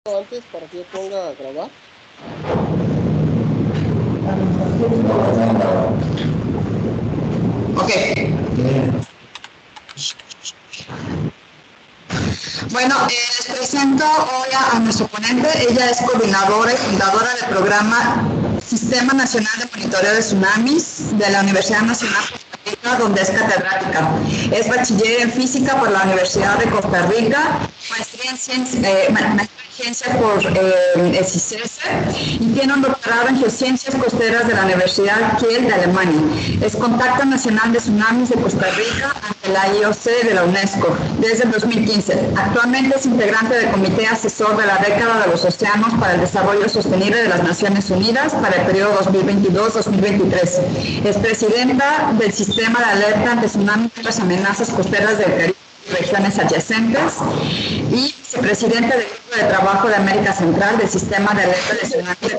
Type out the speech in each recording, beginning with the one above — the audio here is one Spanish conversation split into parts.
Antes para que yo ponga a grabar. Ok. Bueno, les presento hoy a nuestra ponente. Ella es coordinadora y fundadora del programa Sistema Nacional de Monitoreo de Tsunamis de la Universidad Nacional de Costa Rica, donde es catedrática. Es bachiller en física por la Universidad de Costa Rica, maestría en ciencia por el CICESE y tiene un doctorado en geociencias costeras de la Universidad Kiel de Alemania. Es contacto nacional de tsunamis de Costa Rica ante la IOC de la UNESCO desde el 2015. Actualmente es integrante del Comité Asesor de la Década de los Océanos para el Desarrollo Sostenible de las Naciones Unidas para el periodo 2022-2023. Es presidenta del Sistema de Alerta ante Tsunamis y las Amenazas Costeras del Caribe y regiones adyacentes y vicepresidenta del Grupo de Trabajo de América Central del Sistema de Alerta de Tsunamis de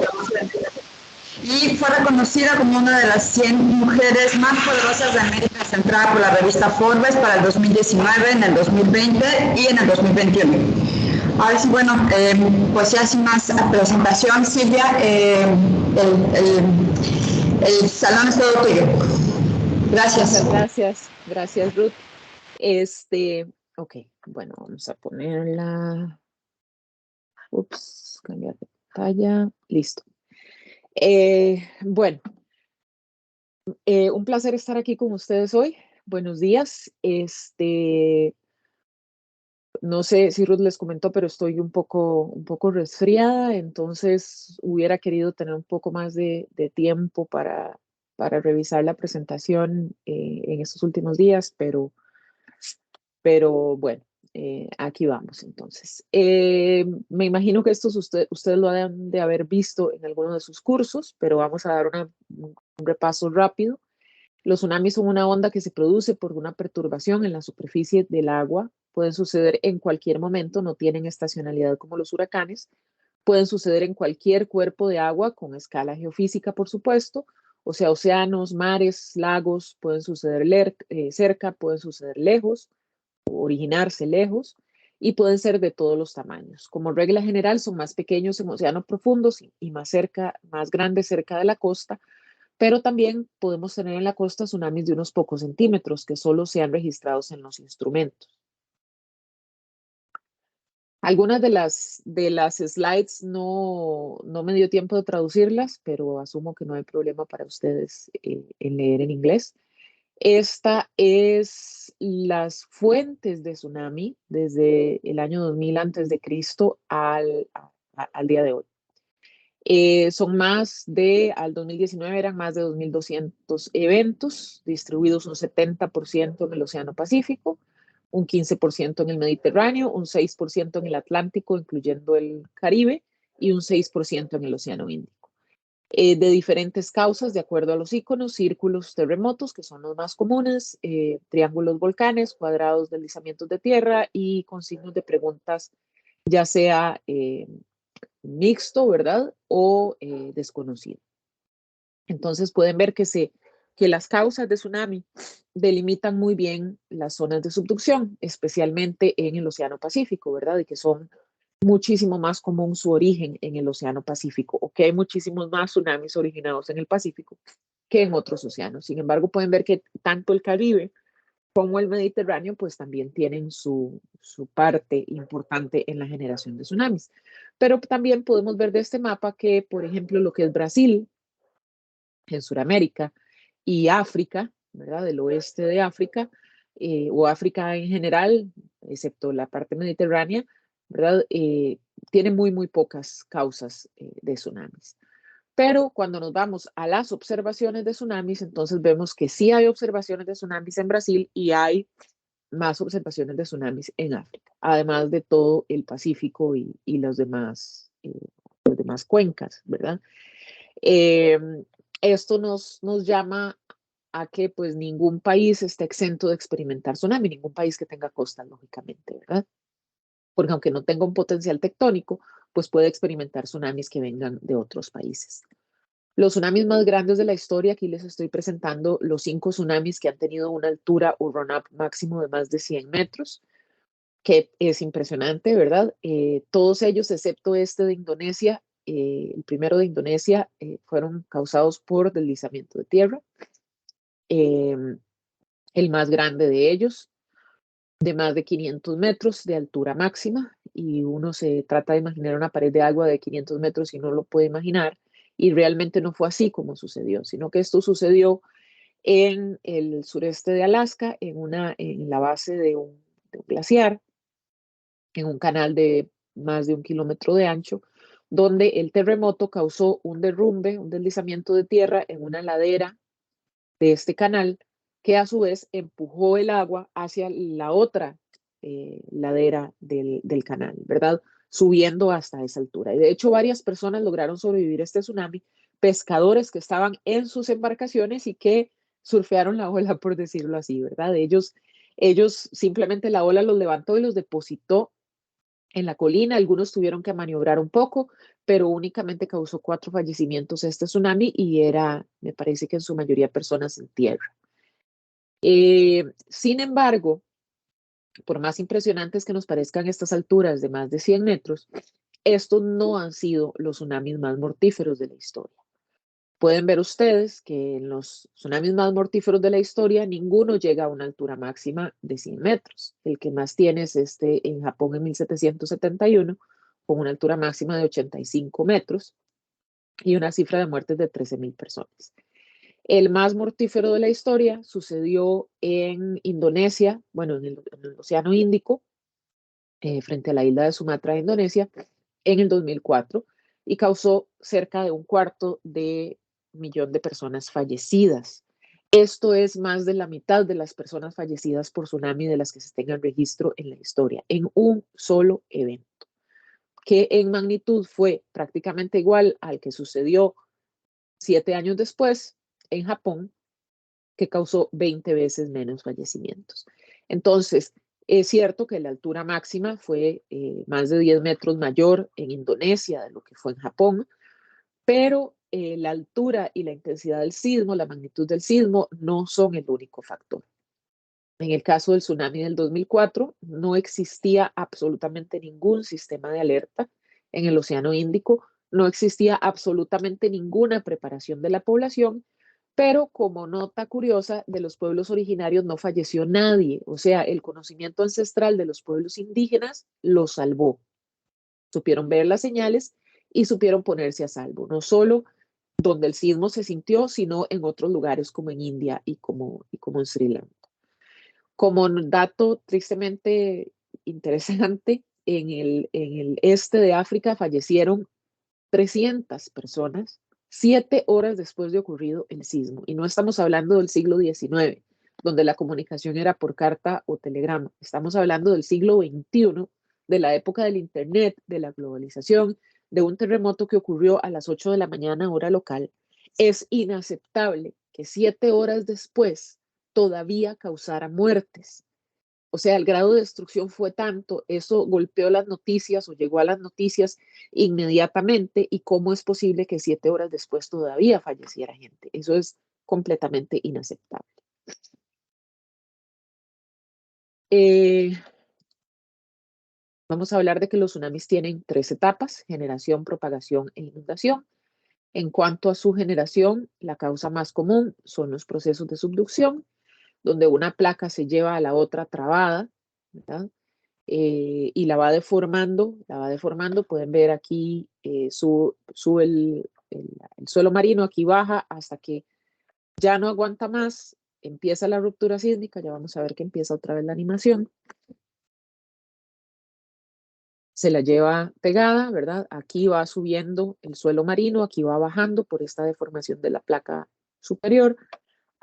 y fue reconocida como una de las 100 mujeres más poderosas de América Central por la revista Forbes para el 2019, en el 2020 y en el 2021. Ahora sí, bueno, pues ya sin más presentación, Silvia, el salón es todo tuyo. Gracias. Gracias, Ruth. Ok, bueno, vamos a ponerla. Cambiar de pantalla. Listo. Bueno, un placer estar aquí con ustedes hoy. Buenos días. No sé si Ruth les comentó, pero estoy un poco resfriada, entonces hubiera querido tener un poco más de tiempo para revisar la presentación en estos últimos días, pero bueno, aquí vamos entonces. Me imagino que estos ustedes lo han de haber visto en alguno de sus cursos, pero vamos a dar un repaso rápido. Los tsunamis son una onda que se produce por una perturbación en la superficie del agua. Pueden suceder en cualquier momento, no tienen estacionalidad como los huracanes. Pueden suceder en cualquier cuerpo de agua con escala geofísica, por supuesto, o sea, océanos, mares, lagos, pueden suceder cerca, pueden suceder lejos, originarse lejos y pueden ser de todos los tamaños. Como regla general, son más pequeños en océanos profundos y más grandes cerca de la costa, pero también podemos tener en la costa tsunamis de unos pocos centímetros que solo se han registrado en los instrumentos. Algunas de las slides no me dio tiempo de traducirlas, pero asumo que no hay problema para ustedes en leer en inglés. Esta es las fuentes de tsunami desde el año 2000 antes de Cristo al día de hoy. Al 2019 eran más de 2.200 eventos, distribuidos un 70% en el Océano Pacífico, un 15% en el Mediterráneo, un 6% en el Atlántico, incluyendo el Caribe, y un 6% en el Océano Índico. De diferentes causas, de acuerdo a los iconos, círculos, terremotos, que son los más comunes, triángulos, volcanes, cuadrados, deslizamientos de tierra y con signos de preguntas, ya sea mixto, ¿verdad? O desconocido. Entonces pueden ver que las causas de tsunami delimitan muy bien las zonas de subducción, especialmente en el Océano Pacífico, ¿verdad? Y que son muchísimo más común su origen en el Océano Pacífico, o que hay muchísimos más tsunamis originados en el Pacífico que en otros océanos. Sin embargo, pueden ver que tanto el Caribe como el Mediterráneo, pues también tienen su parte importante en la generación de tsunamis. Pero también podemos ver de este mapa que, por ejemplo, lo que es Brasil, en Sudamérica, y África, ¿verdad? Del oeste de África, o África en general, excepto la parte mediterránea, ¿verdad? Tiene muy pocas causas de tsunamis. Pero cuando nos vamos a las observaciones de tsunamis, entonces vemos que sí hay observaciones de tsunamis en Brasil y hay más observaciones de tsunamis en África, además de todo el Pacífico y las demás cuencas, ¿verdad? Esto nos llama a que pues ningún país esté exento de experimentar tsunami, ningún país que tenga costa, lógicamente, ¿verdad? Porque aunque no tenga un potencial tectónico, pues puede experimentar tsunamis que vengan de otros países. Los tsunamis más grandes de la historia, aquí les estoy presentando los 5 tsunamis que han tenido una altura o run-up máximo de más de 100 metros. que es impresionante, ¿verdad? Todos ellos, excepto este de Indonesia, el primero de Indonesia, fueron causados por deslizamiento de tierra. El más grande de ellos, de más de 500 metros de altura máxima, y uno se trata de imaginar una pared de agua de 500 metros y no lo puede imaginar, y realmente no fue así como sucedió, sino que esto sucedió en el sureste de Alaska, en la base de un glaciar, en un canal de más de 1 kilómetro de ancho, donde el terremoto causó un derrumbe, un deslizamiento de tierra en una ladera de este canal, que a su vez empujó el agua hacia la otra ladera del canal, ¿verdad? Subiendo hasta esa altura. Y de hecho, varias personas lograron sobrevivir a este tsunami, pescadores que estaban en sus embarcaciones y que surfearon la ola, por decirlo así, ¿verdad? Ellos simplemente la ola los levantó y los depositó en la colina. Algunos tuvieron que maniobrar un poco, pero únicamente causó 4 fallecimientos este tsunami y me parece que en su mayoría personas en tierra. Sin embargo, por más impresionantes que nos parezcan estas alturas de más de 100 metros, estos no han sido los tsunamis más mortíferos de la historia. Pueden ver ustedes que en los tsunamis más mortíferos de la historia, ninguno llega a una altura máxima de 100 metros. El que más tiene es este en Japón en 1771, con una altura máxima de 85 metros y una cifra de muertes de 13,000 personas. El más mortífero de la historia sucedió en Indonesia, bueno, en el Océano Índico, frente a la isla de Sumatra de Indonesia, en el 2004, y causó cerca de 250,000 de personas fallecidas. Esto es más de la mitad de las personas fallecidas por tsunami de las que se tengan registro en la historia, en un solo evento, que en magnitud fue prácticamente igual al que sucedió 7 años después en Japón, que causó 20 veces menos fallecimientos. Entonces, es cierto que la altura máxima fue más de 10 metros mayor en Indonesia de lo que fue en Japón, pero la altura y la intensidad del sismo, la magnitud del sismo, no son el único factor. En el caso del tsunami del 2004, no existía absolutamente ningún sistema de alerta en el Océano Índico, no existía absolutamente ninguna preparación de la población, pero como nota curiosa, de los pueblos originarios no falleció nadie, o sea, el conocimiento ancestral de los pueblos indígenas los salvó. Supieron ver las señales y supieron ponerse a salvo, no solo donde el sismo se sintió, sino en otros lugares como en India y como en Sri Lanka. Como dato tristemente interesante, en el este de África fallecieron 300 personas 7 horas después de ocurrido el sismo. Y no estamos hablando del siglo XIX, donde la comunicación era por carta o telegrama. Estamos hablando del siglo XXI, de la época del Internet, de la globalización, de un terremoto que ocurrió a las 8 de la mañana hora local. Es inaceptable que 7 horas después todavía causara muertes. O sea, el grado de destrucción fue tanto, eso golpeó las noticias o llegó a las noticias inmediatamente, y cómo es posible que 7 horas después todavía falleciera gente. Eso es completamente inaceptable. Vamos a hablar de que los tsunamis tienen 3 etapas: generación, propagación e inundación. En cuanto a su generación, la causa más común son los procesos de subducción, donde una placa se lleva a la otra trabada, ¿verdad? Y la va deformando, pueden ver aquí, sube el suelo marino, aquí baja hasta que ya no aguanta más, empieza la ruptura sísmica, ya vamos a ver que empieza otra vez la animación. Se la lleva pegada, ¿verdad? Aquí va subiendo el suelo marino, aquí va bajando por esta deformación de la placa superior,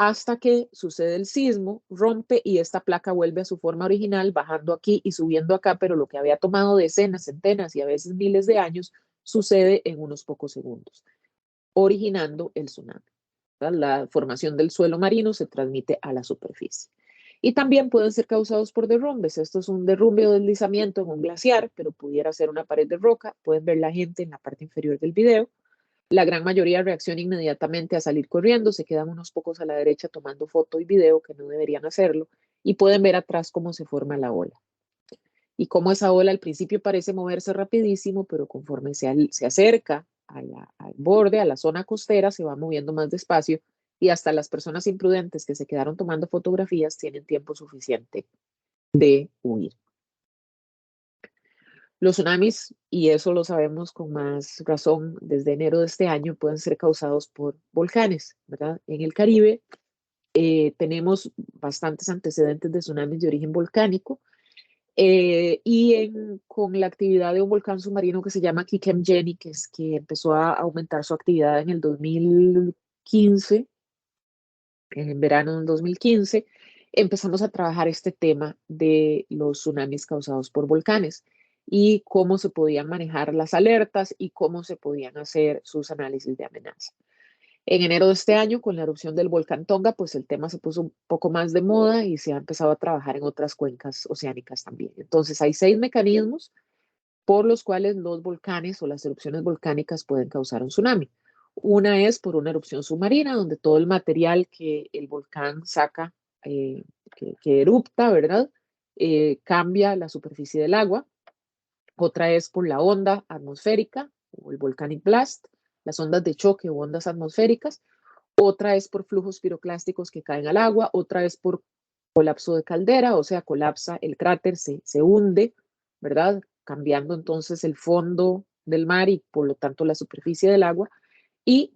hasta que sucede el sismo, rompe y esta placa vuelve a su forma original, bajando aquí y subiendo acá, pero lo que había tomado decenas, centenas y a veces miles de años sucede en unos pocos segundos, originando el tsunami. La formación del suelo marino se transmite a la superficie. Y también pueden ser causados por derrumbes. Esto es un derrumbe o deslizamiento en un glaciar, pero pudiera ser una pared de roca. Pueden ver la gente en la parte inferior del video. La gran mayoría reacciona inmediatamente a salir corriendo, se quedan unos pocos a la derecha tomando foto y video, que no deberían hacerlo, y pueden ver atrás cómo se forma la ola. y cómo esa ola al principio parece moverse rapidísimo, pero conforme se acerca al borde, a la zona costera, se va moviendo más despacio y hasta las personas imprudentes que se quedaron tomando fotografías tienen tiempo suficiente de huir. Los tsunamis, y eso lo sabemos con más razón desde enero de este año, pueden ser causados por volcanes, ¿verdad? En el Caribe tenemos bastantes antecedentes de tsunamis de origen volcánico con la actividad de un volcán submarino que se llama Kikemjeni, que empezó a aumentar su actividad en el 2015, en el verano del 2015, empezamos a trabajar este tema de los tsunamis causados por volcanes y cómo se podían manejar las alertas y cómo se podían hacer sus análisis de amenaza. En enero de este año, con la erupción del volcán Tonga, pues el tema se puso un poco más de moda y se ha empezado a trabajar en otras cuencas oceánicas también. Entonces, hay 6 mecanismos por los cuales los volcanes o las erupciones volcánicas pueden causar un tsunami. Una es por una erupción submarina, donde todo el material que el volcán saca, que erupta, ¿verdad? Cambia la superficie del agua. Otra es por la onda atmosférica o el volcanic blast, las ondas de choque o ondas atmosféricas. Otra es por flujos piroclásticos que caen al agua. Otra es por colapso de caldera, o sea, colapsa el cráter, se hunde, ¿verdad? Cambiando entonces el fondo del mar y por lo tanto la superficie del agua. Y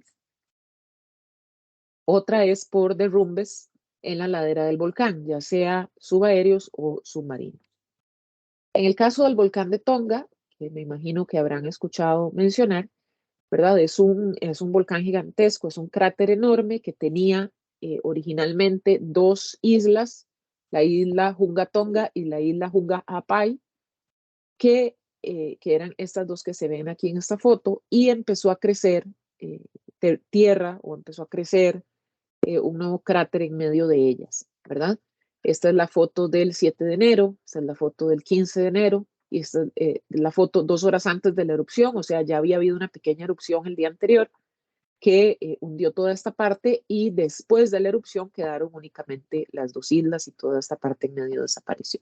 otra es por derrumbes en la ladera del volcán, ya sea subaéreos o submarinos. En el caso del volcán de Tonga, que me imagino que habrán escuchado mencionar, ¿verdad? Es un volcán gigantesco, es un cráter enorme que tenía originalmente 2 islas, la isla Hunga Tonga y la isla Hunga Apai, que eran estas 2 que se ven aquí en esta foto, y empezó a crecer tierra o empezó a crecer un nuevo cráter en medio de ellas, ¿verdad? Esta es la foto del 7 de enero, esta es la foto del 15 de enero, y esta es la foto 2 horas antes de la erupción, o sea, ya había habido una pequeña erupción el día anterior que hundió toda esta parte y después de la erupción quedaron únicamente las 2 islas y toda esta parte en medio desapareció.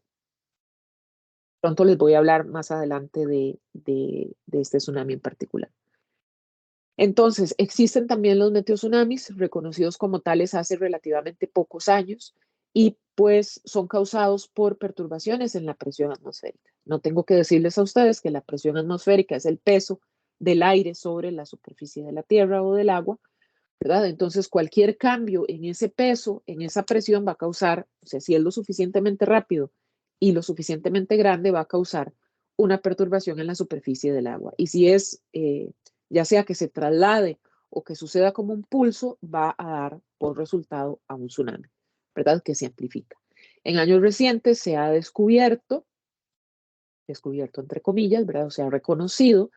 Pronto les voy a hablar más adelante de este tsunami en particular. Entonces, existen también los meteotsunamis, reconocidos como tales hace relativamente pocos años, y pues son causados por perturbaciones en la presión atmosférica. No tengo que decirles a ustedes que la presión atmosférica es el peso del aire sobre la superficie de la Tierra o del agua, ¿verdad? Entonces, cualquier cambio en ese peso, en esa presión, va a causar, o sea, si es lo suficientemente rápido y lo suficientemente grande, va a causar una perturbación en la superficie del agua. Y si es, ya sea que se traslade o que suceda como un pulso, va a dar por resultado a un tsunami, ¿verdad? Que se amplifica. En años recientes se ha descubierto entre comillas, ¿verdad? O sea, reconocido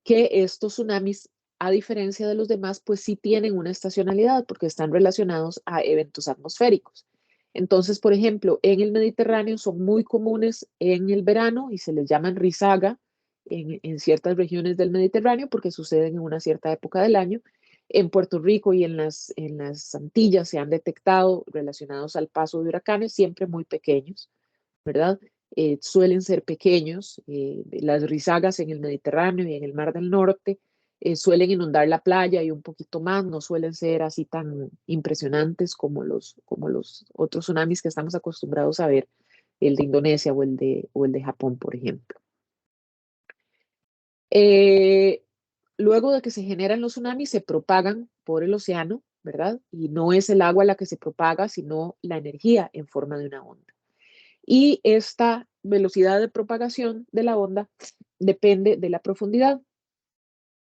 que estos tsunamis, a diferencia de los demás, pues sí tienen una estacionalidad porque están relacionados a eventos atmosféricos. Entonces, por ejemplo, en el Mediterráneo son muy comunes en el verano y se les llaman risaga en ciertas regiones del Mediterráneo porque suceden en una cierta época del año. En Puerto Rico y en las Antillas se han detectado relacionados al paso de huracanes, siempre muy pequeños, ¿verdad? Suelen ser pequeños. Las risagas en el Mediterráneo y en el Mar del Norte suelen inundar la playa y un poquito más, no suelen ser así tan impresionantes como los otros tsunamis que estamos acostumbrados a ver, el de Indonesia o el de Japón, por ejemplo. Luego de que se generan los tsunamis, se propagan por el océano, ¿verdad? Y no es el agua la que se propaga, sino la energía en forma de una onda. Y esta velocidad de propagación de la onda depende de la profundidad.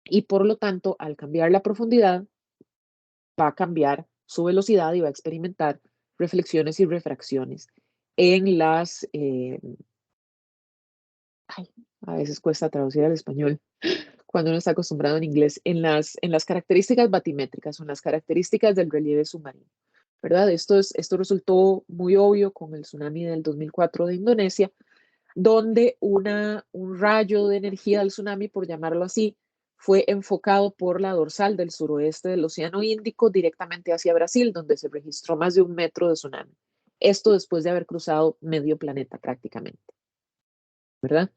Y por lo tanto, al cambiar la profundidad, va a cambiar su velocidad y va a experimentar reflexiones y refracciones en las... a veces cuesta traducir al español cuando uno está acostumbrado en inglés, en las características batimétricas o en las características del relieve submarino, ¿verdad? Esto resultó muy obvio con el tsunami del 2004 de Indonesia, donde un rayo de energía del tsunami, por llamarlo así, fue enfocado por la dorsal del suroeste del Océano Índico directamente hacia Brasil, donde se registró más de 1 metro de tsunami. Esto después de haber cruzado medio planeta prácticamente, ¿verdad?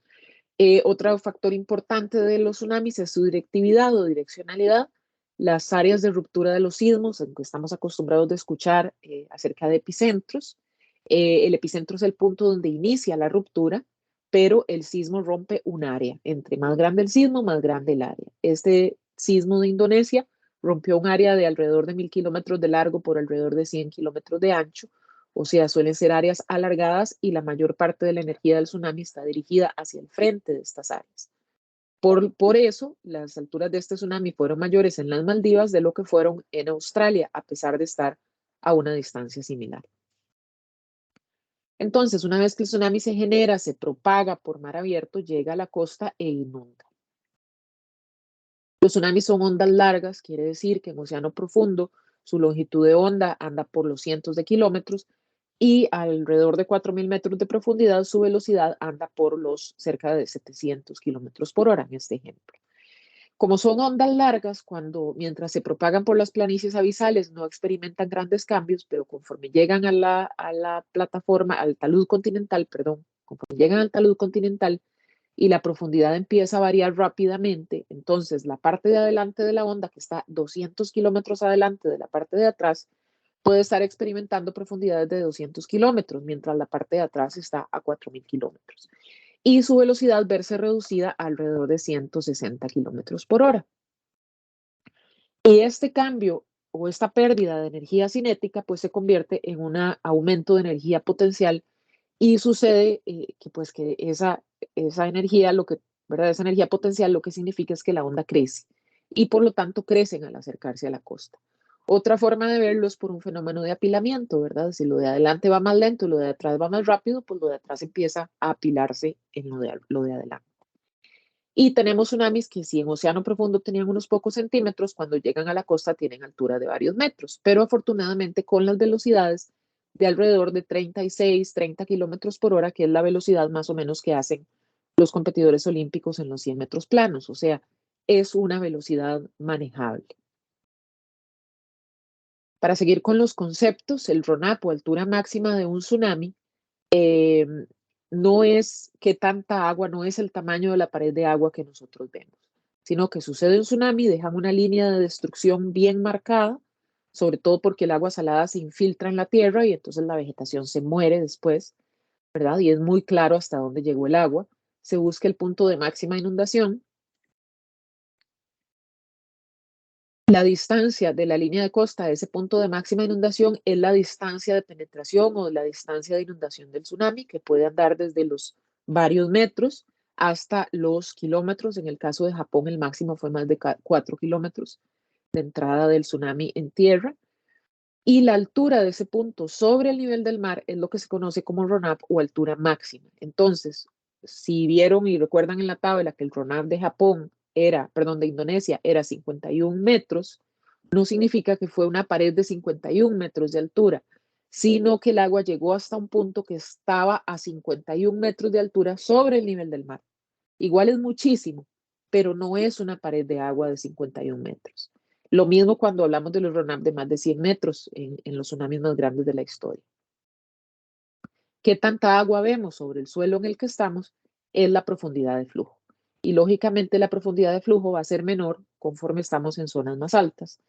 Otro factor importante de los tsunamis es su directividad o direccionalidad. Las áreas de ruptura de los sismos, en que estamos acostumbrados a escuchar acerca de epicentros. El epicentro es el punto donde inicia la ruptura, pero el sismo rompe un área. Entre más grande el sismo, más grande el área. Este sismo de Indonesia rompió un área de alrededor de 1.000 kilómetros de largo por alrededor de 100 kilómetros de ancho. O sea, suelen ser áreas alargadas y la mayor parte de la energía del tsunami está dirigida hacia el frente de estas áreas. Por eso, las alturas de este tsunami fueron mayores en las Maldivas de lo que fueron en Australia, a pesar de estar a una distancia similar. Entonces, una vez que el tsunami se genera, se propaga por mar abierto, llega a la costa e inunda. Los tsunamis son ondas largas, quiere decir que en océano profundo su longitud de onda anda por los cientos de kilómetros y alrededor de 4.000 metros de profundidad su velocidad anda por los cerca de 700 kilómetros por hora en este ejemplo. Como son ondas largas, mientras se propagan por las planicies abisales no experimentan grandes cambios, pero conforme llegan a la plataforma, al talud continental, perdón, conforme llegan al talud continental y la profundidad empieza a variar rápidamente, entonces la parte de adelante de la onda, que está 200 kilómetros adelante de la parte de atrás, puede estar experimentando profundidades de 200 kilómetros, mientras la parte de atrás está a 4.000 kilómetros. Y su velocidad verse reducida a alrededor de 160 kilómetros por hora. Y este cambio o esta pérdida de energía cinética pues se convierte en un aumento de energía potencial y sucede que esa energía, esa energía potencial lo que significa es que la onda crece y por lo tanto crecen al acercarse a la costa. Otra forma de verlo es por un fenómeno de apilamiento, ¿verdad? Si lo de adelante va más lento y lo de atrás va más rápido, pues lo de atrás empieza a apilarse en lo de adelante. Y tenemos tsunamis que si en océano profundo tenían unos pocos centímetros, cuando llegan a la costa tienen altura de varios metros, pero afortunadamente con las velocidades de alrededor de 36, 30 kilómetros por hora, que es la velocidad más o menos que hacen los competidores olímpicos en los 100 metros planos, o sea, es una velocidad manejable. Para seguir con los conceptos, el RONAP o altura máxima de un tsunami no es que tanta agua, no es el tamaño de la pared de agua que nosotros vemos, sino que sucede un tsunami, dejan una línea de destrucción bien marcada, sobre todo porque el agua salada se infiltra en la tierra y entonces la vegetación se muere después, ¿verdad? Y es muy claro hasta dónde llegó el agua. Se busca el punto de máxima inundación. La distancia de la línea de costa a ese punto de máxima inundación es la distancia de penetración o la distancia de inundación del tsunami, que puede andar desde los varios metros hasta los kilómetros. En el caso de Japón, el máximo fue más de 4 kilómetros de entrada del tsunami en tierra. Y la altura de ese punto sobre el nivel del mar es lo que se conoce como RONAP o altura máxima. Entonces, si vieron y recuerdan en la tabla que el RONAP de Japón de Indonesia era 51 metros, no significa que fue una pared de 51 metros de altura, sino que el agua llegó hasta un punto que estaba a 51 metros de altura sobre el nivel del mar. Igual es muchísimo, pero no es una pared de agua de 51 metros. Lo mismo cuando hablamos de los RONAP de más de 100 metros en los tsunamis más grandes de la historia. ¿Qué tanta agua vemos sobre el suelo en el que estamos? Es la profundidad de flujo. Y lógicamente la profundidad de flujo va a ser menor conforme estamos en zonas más altas,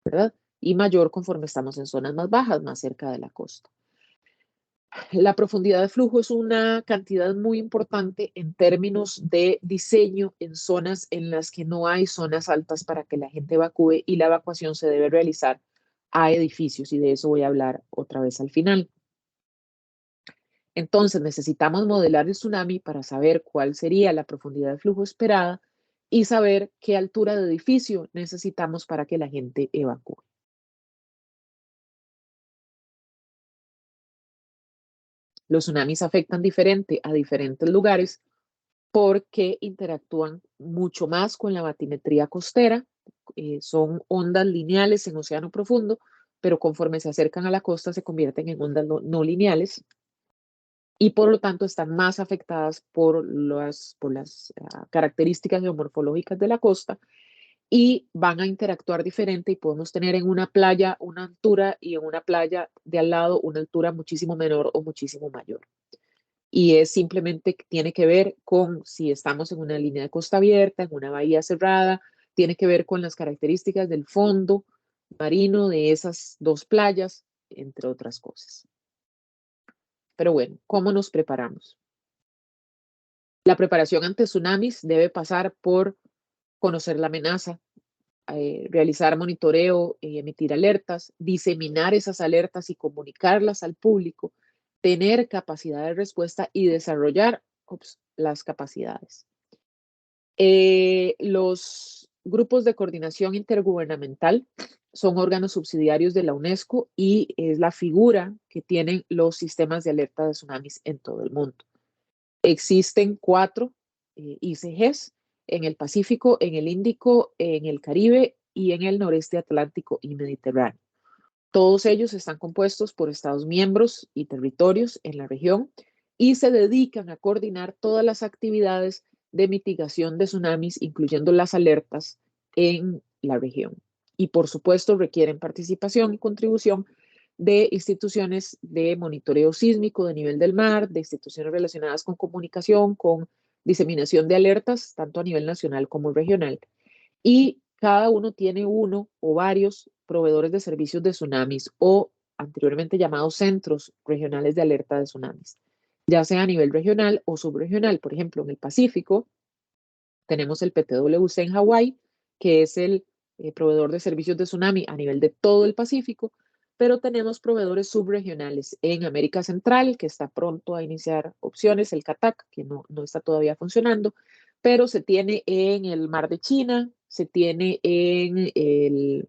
¿verdad? Y mayor conforme estamos en zonas más bajas, más cerca de la costa. La profundidad de flujo es una cantidad muy importante en términos de diseño en zonas en las que no hay zonas altas para que la gente evacúe y la evacuación se debe realizar a edificios y de eso voy a hablar otra vez al final. Entonces necesitamos modelar el tsunami para saber cuál sería la profundidad de flujo esperada y saber qué altura de edificio necesitamos para que la gente evacúe. Los tsunamis afectan diferente a diferentes lugares porque interactúan mucho más con la batimetría costera. Son ondas lineales en océano profundo, pero conforme se acercan a la costa se convierten en ondas no lineales y por lo tanto están más afectadas por las características geomorfológicas de la costa y van a interactuar diferente y podemos tener en una playa una altura y en una playa de al lado una altura muchísimo menor o muchísimo mayor. y es simplemente, tiene que ver con si estamos en una línea de costa abierta, en una bahía cerrada, tiene que ver con las características del fondo marino de esas dos playas, entre otras cosas. Pero bueno, ¿cómo nos preparamos? La preparación ante tsunamis debe pasar por conocer la amenaza, realizar monitoreo, emitir alertas, diseminar esas alertas y comunicarlas al público, tener capacidad de respuesta y desarrollar las capacidades. Los grupos de coordinación intergubernamental son órganos subsidiarios de la UNESCO y es la figura que tienen los sistemas de alerta de tsunamis en todo el mundo. Existen 4 ICGs en el Pacífico, en el Índico, en el Caribe y en el noreste atlántico y mediterráneo. Todos ellos están compuestos por estados miembros y territorios en la región y se dedican a coordinar todas las actividades de mitigación de tsunamis, incluyendo las alertas en la región. Y por supuesto requieren participación y contribución de instituciones de monitoreo sísmico de nivel del mar, de instituciones relacionadas con comunicación, con diseminación de alertas, tanto a nivel nacional como regional. Y cada uno tiene uno o varios proveedores de servicios de tsunamis o anteriormente llamados centros regionales de alerta de tsunamis, ya sea a nivel regional o subregional. Por ejemplo, en el Pacífico tenemos el PTWC en Hawái, que es el proveedor de servicios de tsunami a nivel de todo el Pacífico, pero tenemos proveedores subregionales en América Central, que está pronto a iniciar opciones, el CATAC, que no está todavía funcionando, pero se tiene en el Mar de China, se tiene en el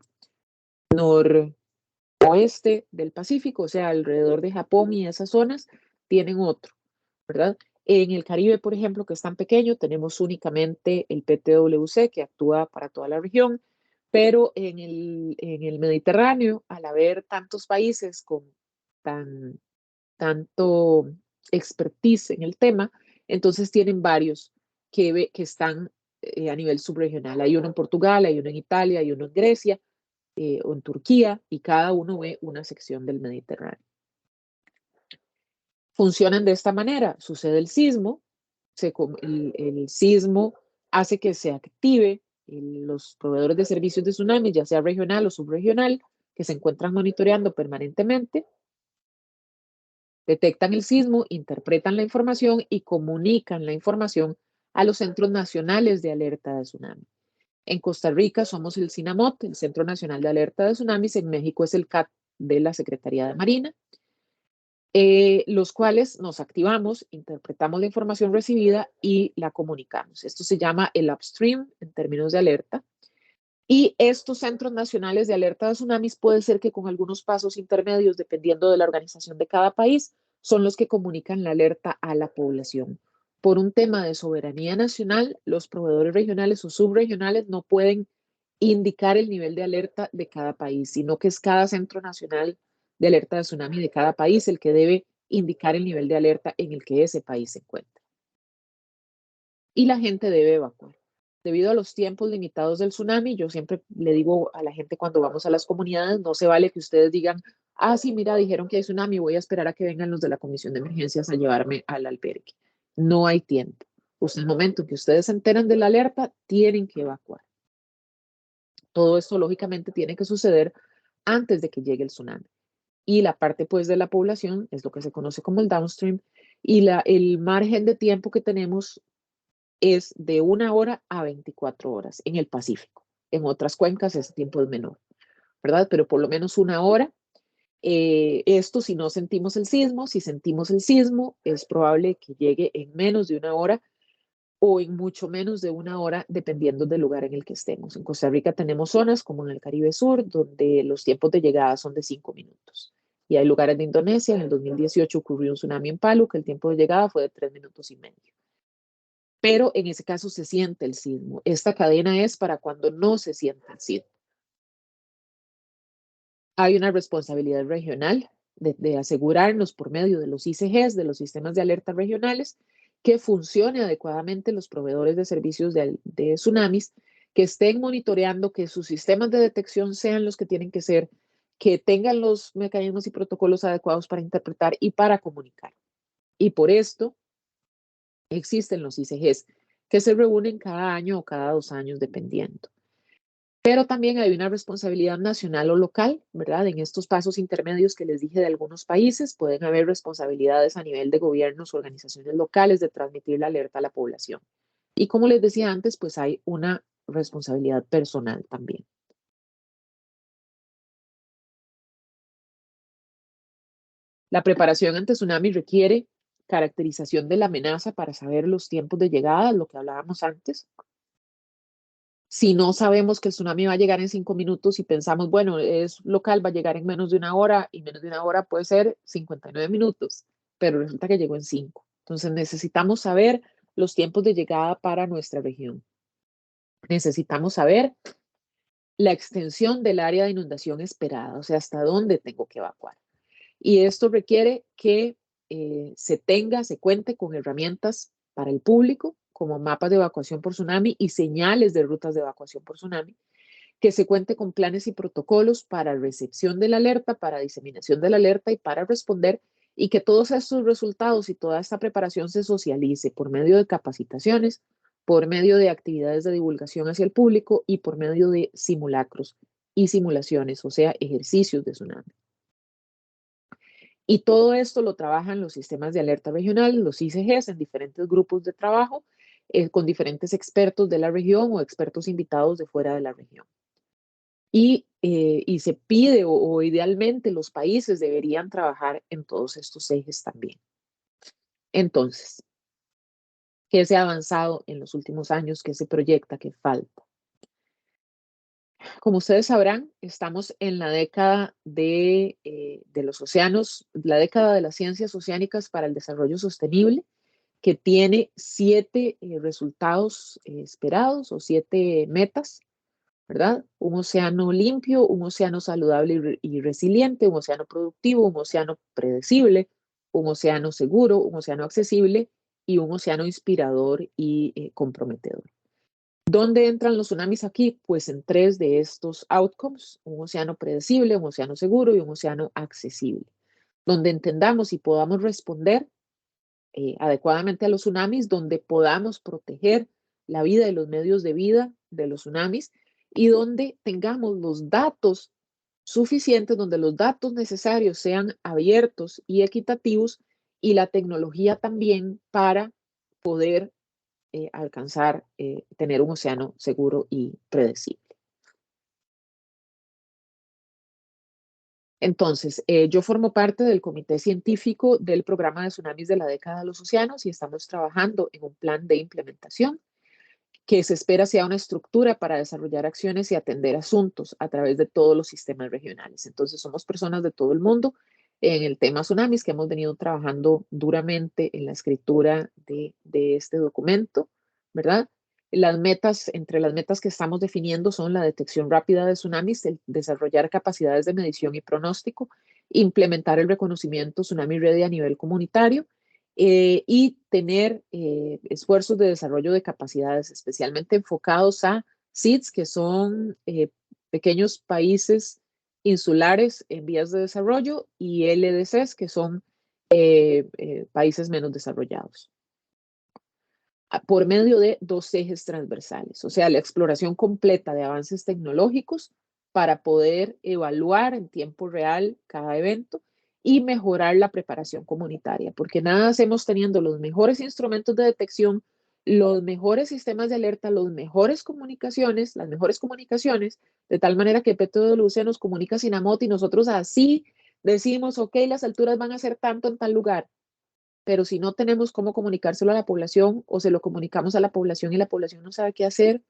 noroeste del Pacífico, o sea, alrededor de Japón y esas zonas, tienen otro, ¿verdad? En el Caribe, por ejemplo, que es tan pequeño, tenemos únicamente el PTWC que actúa para toda la región, pero en el Mediterráneo, al haber tantos países con tanto expertise en el tema, entonces tienen varios que están a nivel subregional. Hay uno en Portugal, hay uno en Italia, hay uno en Grecia o en Turquía, y cada uno ve una sección del Mediterráneo. Funcionan de esta manera. Sucede el sismo, el sismo hace que se active los proveedores de servicios de tsunami, ya sea regional o subregional, que se encuentran monitoreando permanentemente, detectan el sismo, interpretan la información y comunican la información a los centros nacionales de alerta de tsunami. En Costa Rica somos el CINAMOT, el Centro Nacional de Alerta de Tsunamis. En México es el CAT de la Secretaría de Marina. Los cuales nos activamos, interpretamos la información recibida y la comunicamos. Esto se llama el upstream en términos de alerta. Y estos centros nacionales de alerta de tsunamis puede ser que con algunos pasos intermedios, dependiendo de la organización de cada país, son los que comunican la alerta a la población. Por un tema de soberanía nacional, los proveedores regionales o subregionales no pueden indicar el nivel de alerta de cada país, sino que es cada centro nacional de alerta de tsunami de cada país el que debe indicar el nivel de alerta en el que ese país se encuentra. Y la gente debe evacuar. Debido a los tiempos limitados del tsunami, yo siempre le digo a la gente cuando vamos a las comunidades, no se vale que ustedes digan, ah, sí, mira, dijeron que hay tsunami, voy a esperar a que vengan los de la Comisión de Emergencias a llevarme al albergue. No hay tiempo. Pues en el momento en que ustedes se enteran de la alerta, tienen que evacuar. Todo esto, lógicamente, tiene que suceder antes de que llegue el tsunami. Y la parte, pues, de la población es lo que se conoce como el downstream, y el margen de tiempo que tenemos es de 1 hora a 24 horas en el Pacífico. En otras cuencas ese tiempo es menor, ¿verdad? Pero por lo menos 1 hora. Esto si no sentimos el sismo. Si sentimos el sismo, es probable que llegue en menos de 1 hora o en mucho menos de 1 hora, dependiendo del lugar en el que estemos. En Costa Rica tenemos zonas como en el Caribe Sur, donde los tiempos de llegada son de 5 minutos. Y hay lugares de Indonesia. En el 2018 ocurrió un tsunami en Palu, que el tiempo de llegada fue de 3 minutos y medio. Pero en ese caso se siente el sismo. Esta cadena es para cuando no se siente el sismo. Hay una responsabilidad regional de asegurarnos por medio de los ICGs, de los sistemas de alerta regionales, que funcione adecuadamente los proveedores de servicios de tsunamis, que estén monitoreando que sus sistemas de detección sean los que tienen que ser, que tengan los mecanismos y protocolos adecuados para interpretar y para comunicar. Y por esto existen los ICGs, que se reúnen cada año o cada 2 años, dependiendo. Pero también hay una responsabilidad nacional o local, ¿verdad? En estos pasos intermedios que les dije de algunos países, pueden haber responsabilidades a nivel de gobiernos, organizaciones locales de transmitir la alerta a la población. Y como les decía antes, pues hay una responsabilidad personal también. La preparación ante tsunami requiere caracterización de la amenaza para saber los tiempos de llegada, lo que hablábamos antes. Si no sabemos que el tsunami va a llegar en 5 minutos y pensamos, bueno, es local, va a llegar en menos de 1 hora, y menos de 1 hora puede ser 59 minutos, pero resulta que llegó en 5. Entonces necesitamos saber los tiempos de llegada para nuestra región. Necesitamos saber la extensión del área de inundación esperada, o sea, hasta dónde tengo que evacuar. Y esto requiere que se cuente con herramientas para el público, como mapas de evacuación por tsunami y señales de rutas de evacuación por tsunami, que se cuente con planes y protocolos para recepción de la alerta, para diseminación de la alerta y para responder, y que todos estos resultados y toda esta preparación se socialice por medio de capacitaciones, por medio de actividades de divulgación hacia el público y por medio de simulacros y simulaciones, o sea, ejercicios de tsunami. Y todo esto lo trabajan los sistemas de alerta regional, los ICGs, en diferentes grupos de trabajo, con diferentes expertos de la región o expertos invitados de fuera de la región. Y se pide o idealmente los países deberían trabajar en todos estos ejes también. Entonces, ¿qué se ha avanzado en los últimos años? ¿Qué se proyecta? ¿Qué falta? Como ustedes sabrán, estamos en la década de los océanos, la década de las ciencias oceánicas para el desarrollo sostenible, que tiene 7 resultados esperados o 7 metas, ¿verdad? Un océano limpio, un océano saludable y resiliente, un océano productivo, un océano predecible, un océano seguro, un océano accesible y un océano inspirador y comprometedor. ¿Dónde entran los tsunamis aquí? Pues en 3 de estos outcomes: un océano predecible, un océano seguro y un océano accesible, donde entendamos y podamos responder adecuadamente a los tsunamis, donde podamos proteger la vida y los medios de vida de los tsunamis y donde tengamos los datos suficientes, donde los datos necesarios sean abiertos y equitativos y la tecnología también para poder alcanzar, tener un océano seguro y predecible. Entonces, yo formo parte del comité científico del programa de tsunamis de la década de los océanos y estamos trabajando en un plan de implementación que se espera sea una estructura para desarrollar acciones y atender asuntos a través de todos los sistemas regionales. Entonces, somos personas de todo el mundo en el tema tsunamis que hemos venido trabajando duramente en la escritura de este documento, ¿verdad? Entre las metas que estamos definiendo son la detección rápida de tsunamis, el desarrollar capacidades de medición y pronóstico, implementar el reconocimiento Tsunami Ready a nivel comunitario y tener esfuerzos de desarrollo de capacidades especialmente enfocados a SIDS, que son pequeños países insulares en vías de desarrollo, y LDCs, que son países menos desarrollados, por medio de 2 ejes transversales, o sea, la exploración completa de avances tecnológicos para poder evaluar en tiempo real cada evento y mejorar la preparación comunitaria, porque nada hacemos teniendo los mejores instrumentos de detección, los mejores sistemas de alerta, las mejores comunicaciones, de tal manera que PTWC nos comunica sin amot y nosotros así decimos, ok, las alturas van a ser tanto en tal lugar. Pero si no tenemos cómo comunicárselo a la población o se lo comunicamos a la población y la población no sabe qué hacer,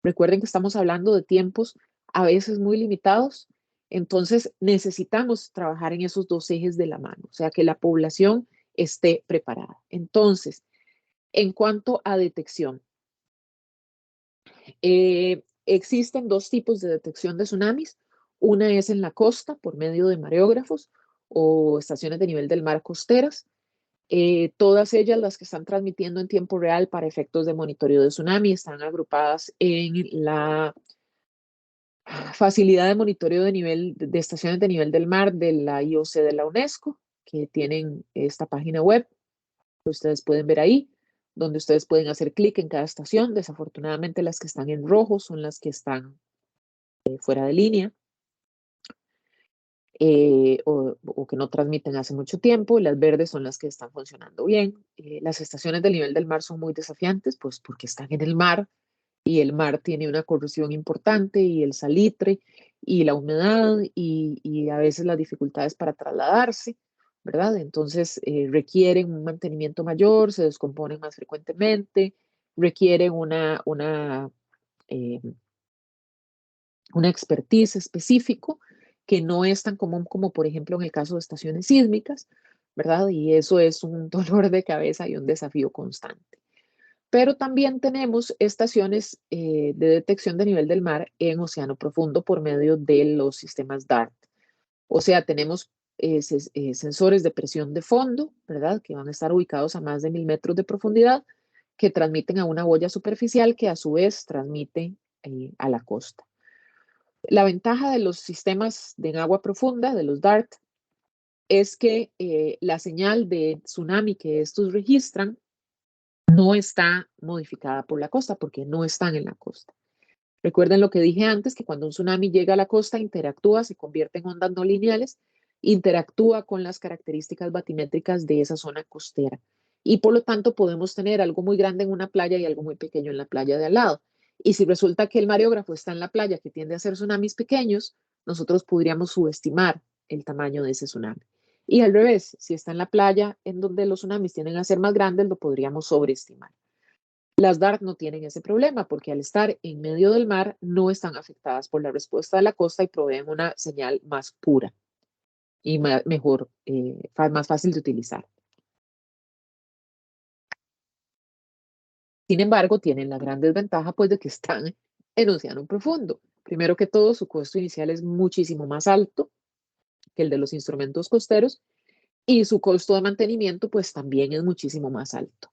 recuerden que estamos hablando de tiempos a veces muy limitados, entonces necesitamos trabajar en esos 2 ejes de la mano, o sea, que la población esté preparada. Entonces, en cuanto a detección, existen 2 tipos de detección de tsunamis. Una es en la costa por medio de mareógrafos o estaciones de nivel del mar costeras. Todas ellas, las que están transmitiendo en tiempo real para efectos de monitoreo de tsunami, están agrupadas en la facilidad de monitoreo de estaciones de nivel del mar de la IOC de la UNESCO, que tienen esta página web. Ustedes pueden ver ahí, donde ustedes pueden hacer clic en cada estación. Desafortunadamente las que están en rojo son las que están fuera de línea. O que no transmiten hace mucho tiempo. Las verdes son las que están funcionando bien. Las estaciones del nivel del mar son muy desafiantes, pues porque están en el mar y el mar tiene una corrosión importante y el salitre y la humedad y a veces las dificultades para trasladarse, ¿verdad? Entonces requieren un mantenimiento mayor, se descomponen más frecuentemente, requieren una expertise específico que no es tan común como, por ejemplo, en el caso de estaciones sísmicas, ¿verdad? Y eso es un dolor de cabeza y un desafío constante. Pero también tenemos estaciones de detección de nivel del mar en océano profundo por medio de los sistemas DART. O sea, tenemos sensores de presión de fondo, ¿verdad? Que van a estar ubicados a más de 1000 metros de profundidad, que transmiten a una boya superficial que a su vez transmite a la costa. La ventaja de los sistemas de agua profunda, de los DART, es que la señal de tsunami que estos registran no está modificada por la costa porque no están en la costa. Recuerden lo que dije antes, que cuando un tsunami llega a la costa, interactúa, se convierte en ondas no lineales, interactúa con las características batimétricas de esa zona costera. Y por lo tanto podemos tener algo muy grande en una playa y algo muy pequeño en la playa de al lado. Y si resulta que el mareógrafo está en la playa que tiende a ser tsunamis pequeños, nosotros podríamos subestimar el tamaño de ese tsunami. Y al revés, si está en la playa en donde los tsunamis tienden a ser más grandes, lo podríamos sobreestimar. Las DART no tienen ese problema porque al estar en medio del mar no están afectadas por la respuesta de la costa y proveen una señal más pura y mejor, más fácil de utilizar. Sin embargo, tienen la gran desventaja pues de que están en océano profundo. Primero que todo, su costo inicial es muchísimo más alto que el de los instrumentos costeros y su costo de mantenimiento pues también es muchísimo más alto,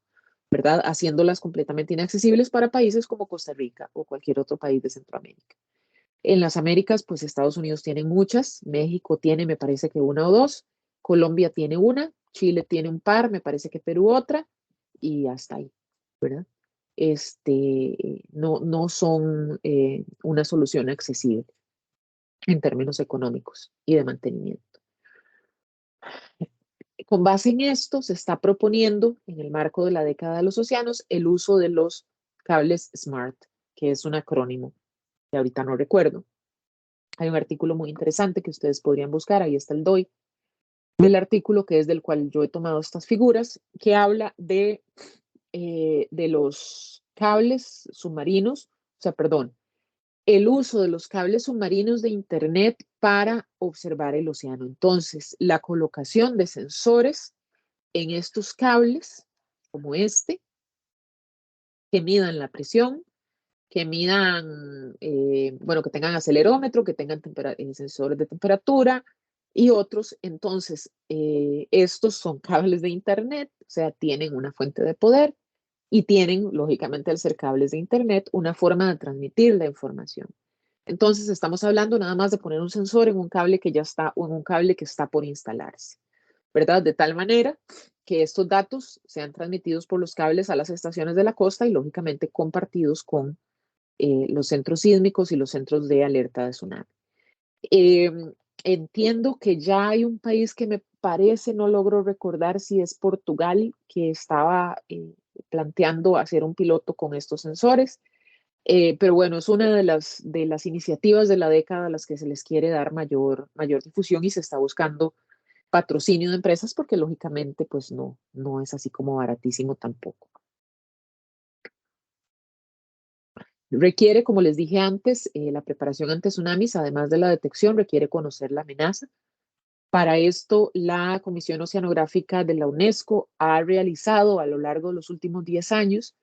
¿verdad? Haciéndolas completamente inaccesibles para países como Costa Rica o cualquier otro país de Centroamérica. En las Américas, pues Estados Unidos tiene muchas, México tiene, me parece que una o dos, Colombia tiene una, Chile tiene un par, me parece que Perú otra, y hasta ahí, ¿verdad? No son una solución accesible en términos económicos y de mantenimiento. Con base en esto, se está proponiendo, en el marco de la década de los océanos, el uso de los cables SMART, que es un acrónimo que ahorita no recuerdo. Hay un artículo muy interesante que ustedes podrían buscar, ahí está el DOI, del artículo que es del cual yo he tomado estas figuras, que habla de los cables submarinos, el uso de los cables submarinos de Internet para observar el océano. Entonces, la colocación de sensores en estos cables, como este, que midan la presión, que midan, que tengan acelerómetro, que tengan sensores de temperatura y otros. Entonces, estos son cables de Internet, o sea, tienen una fuente de poder y tienen, lógicamente, al ser cables de Internet, una forma de transmitir la información. Entonces, estamos hablando nada más de poner un sensor en un cable que ya está o en un cable que está por instalarse, ¿verdad? De tal manera que estos datos sean transmitidos por los cables a las estaciones de la costa y, lógicamente, compartidos con los centros sísmicos y los centros de alerta de tsunami. Entiendo que ya hay un país que me parece, no logro recordar si es Portugal, que estaba planteando hacer un piloto con estos sensores. Pero bueno, es una de las iniciativas de la década a las que se les quiere dar mayor difusión y se está buscando patrocinio de empresas porque lógicamente pues no es así como baratísimo tampoco. Requiere, como les dije antes, la preparación ante tsunamis, además de la detección, requiere conocer la amenaza. Para esto, la Comisión Oceanográfica de la UNESCO ha realizado a lo largo de los últimos 10 años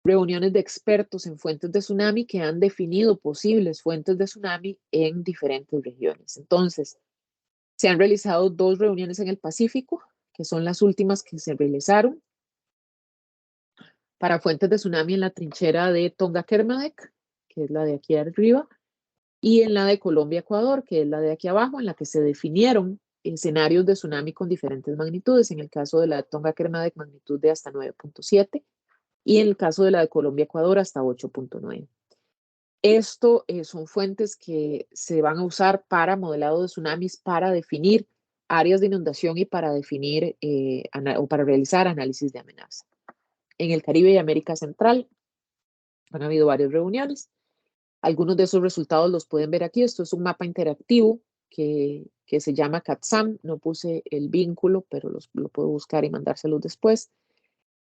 reuniones de expertos en fuentes de tsunami que han definido posibles fuentes de tsunami en diferentes regiones. Entonces, se han realizado 2 reuniones en el Pacífico, que son las últimas que se realizaron, para fuentes de tsunami en la trinchera de Tonga-Kermadec, que es la de aquí arriba, y en la de Colombia-Ecuador, que es la de aquí abajo, en la que se definieron escenarios de tsunami con diferentes magnitudes. En el caso de la de Tonga Kermadec, magnitud de hasta 9.7 y en el caso de la de Colombia-Ecuador hasta 8.9. Esto son fuentes que se van a usar para modelado de tsunamis, para definir áreas de inundación y para definir o para realizar análisis de amenaza. En el Caribe y América Central han habido varias reuniones. Algunos de esos resultados los pueden ver aquí. Esto es un mapa interactivo que se llama CATSAM. No puse el vínculo, pero lo puedo buscar y mandárselos después.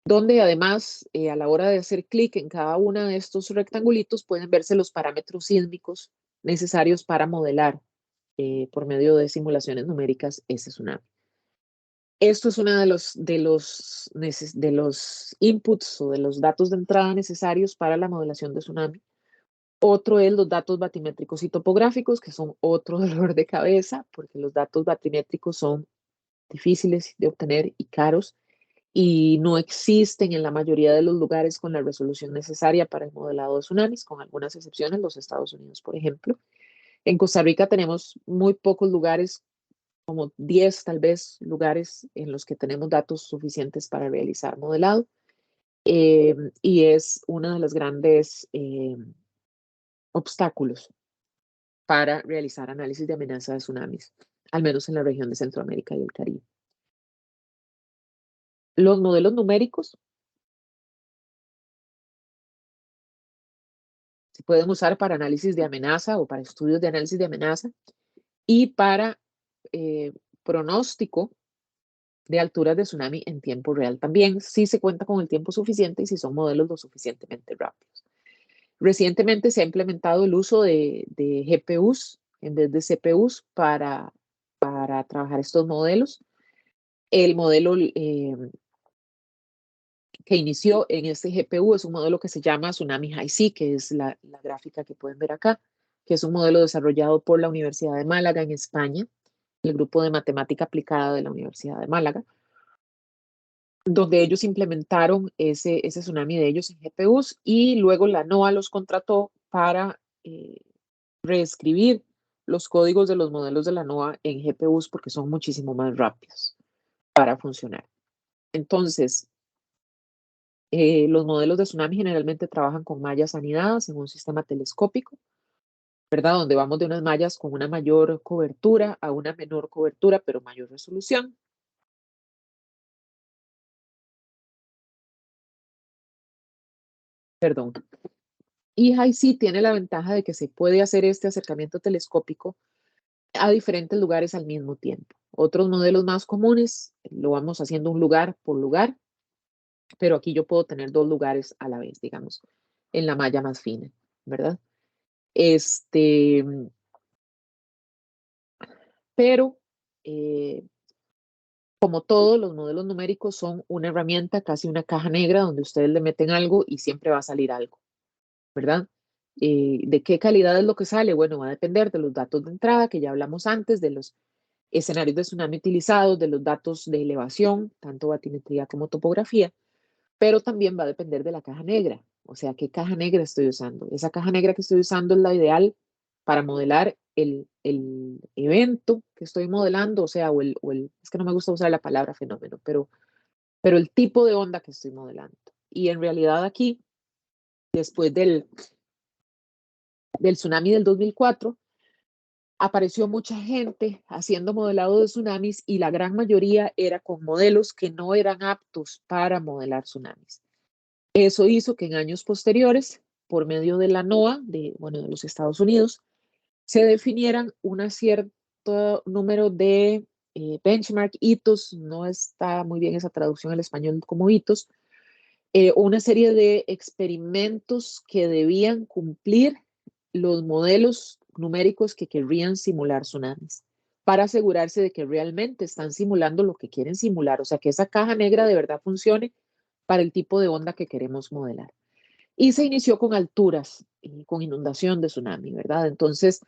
Donde además, a la hora de hacer clic en cada uno de estos rectangulitos, pueden verse los parámetros sísmicos necesarios para modelar por medio de simulaciones numéricas ese tsunami. Esto es uno de los inputs o de los datos de entrada necesarios para la modelación de tsunami. Otro es los datos batimétricos y topográficos, que son otro dolor de cabeza, porque los datos batimétricos son difíciles de obtener y caros, y no existen en la mayoría de los lugares con la resolución necesaria para el modelado de tsunamis, con algunas excepciones, los Estados Unidos, por ejemplo. En Costa Rica tenemos muy pocos lugares, como 10 tal vez lugares en los que tenemos datos suficientes para realizar modelado, y es uno de los grandes obstáculos para realizar análisis de amenaza de tsunamis, al menos en la región de Centroamérica y el Caribe. Los modelos numéricos se pueden usar para análisis de amenaza o para estudios de análisis de amenaza y para pronóstico de alturas de tsunami en tiempo real. También si se cuenta con el tiempo suficiente y si son modelos lo suficientemente rápidos. Recientemente se ha implementado el uso de GPUs en vez de CPUs para trabajar estos modelos. El modelo que inició en este GPU es un modelo que se llama Tsunami High-C, que es la gráfica que pueden ver acá, que es un modelo desarrollado por la Universidad de Málaga en España, el grupo de matemática aplicada de la Universidad de Málaga, donde ellos implementaron ese tsunami de ellos en GPUs y luego la NOAA los contrató para reescribir los códigos de los modelos de la NOAA en GPUs porque son muchísimo más rápidos para funcionar. Entonces, los modelos de tsunami generalmente trabajan con mallas anidadas en un sistema telescópico, ¿verdad? Donde vamos de unas mallas con una mayor cobertura a una menor cobertura, pero mayor resolución. Perdón. Y High-C tiene la ventaja de que se puede hacer este acercamiento telescópico a diferentes lugares al mismo tiempo. Otros modelos más comunes lo vamos haciendo un lugar por lugar, pero aquí yo puedo tener 2 lugares a la vez, digamos, en la malla más fina, ¿verdad? Pero como todos los modelos numéricos son una herramienta, casi una caja negra donde ustedes le meten algo y siempre va a salir algo, ¿verdad? ¿De qué calidad es lo que sale? Bueno, va a depender de los datos de entrada que ya hablamos antes, de los escenarios de tsunami utilizados, de los datos de elevación, tanto batimetría como topografía, pero también va a depender de la caja negra, o sea, qué caja negra estoy usando. Esa caja negra que estoy usando es la ideal para modelar el evento que estoy modelando, o sea, es que no me gusta usar la palabra fenómeno, pero el tipo de onda que estoy modelando. Y en realidad aquí, después del tsunami del 2004, apareció mucha gente haciendo modelado de tsunamis y la gran mayoría era con modelos que no eran aptos para modelar tsunamis. Eso hizo que en años posteriores, por medio de la NOAA, de los Estados Unidos, se definieran un cierto número de benchmark, hitos, no está muy bien esa traducción al español como hitos, una serie de experimentos que debían cumplir los modelos numéricos que querrían simular tsunamis para asegurarse de que realmente están simulando lo que quieren simular, o sea, que esa caja negra de verdad funcione para el tipo de onda que queremos modelar. Y se inició con alturas, con inundación de tsunami, ¿verdad? Entonces,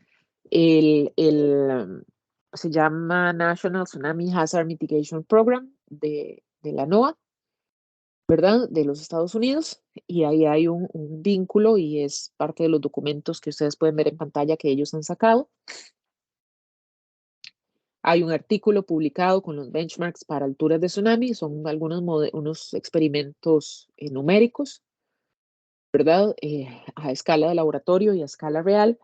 se llama National Tsunami Hazard Mitigation Program de la NOAA, ¿verdad? De los Estados Unidos, y ahí hay un vínculo y es parte de los documentos que ustedes pueden ver en pantalla que ellos han sacado. Hay un artículo publicado con los benchmarks para alturas de tsunami, son unos experimentos numéricos, ¿verdad? A escala de laboratorio y a escala real.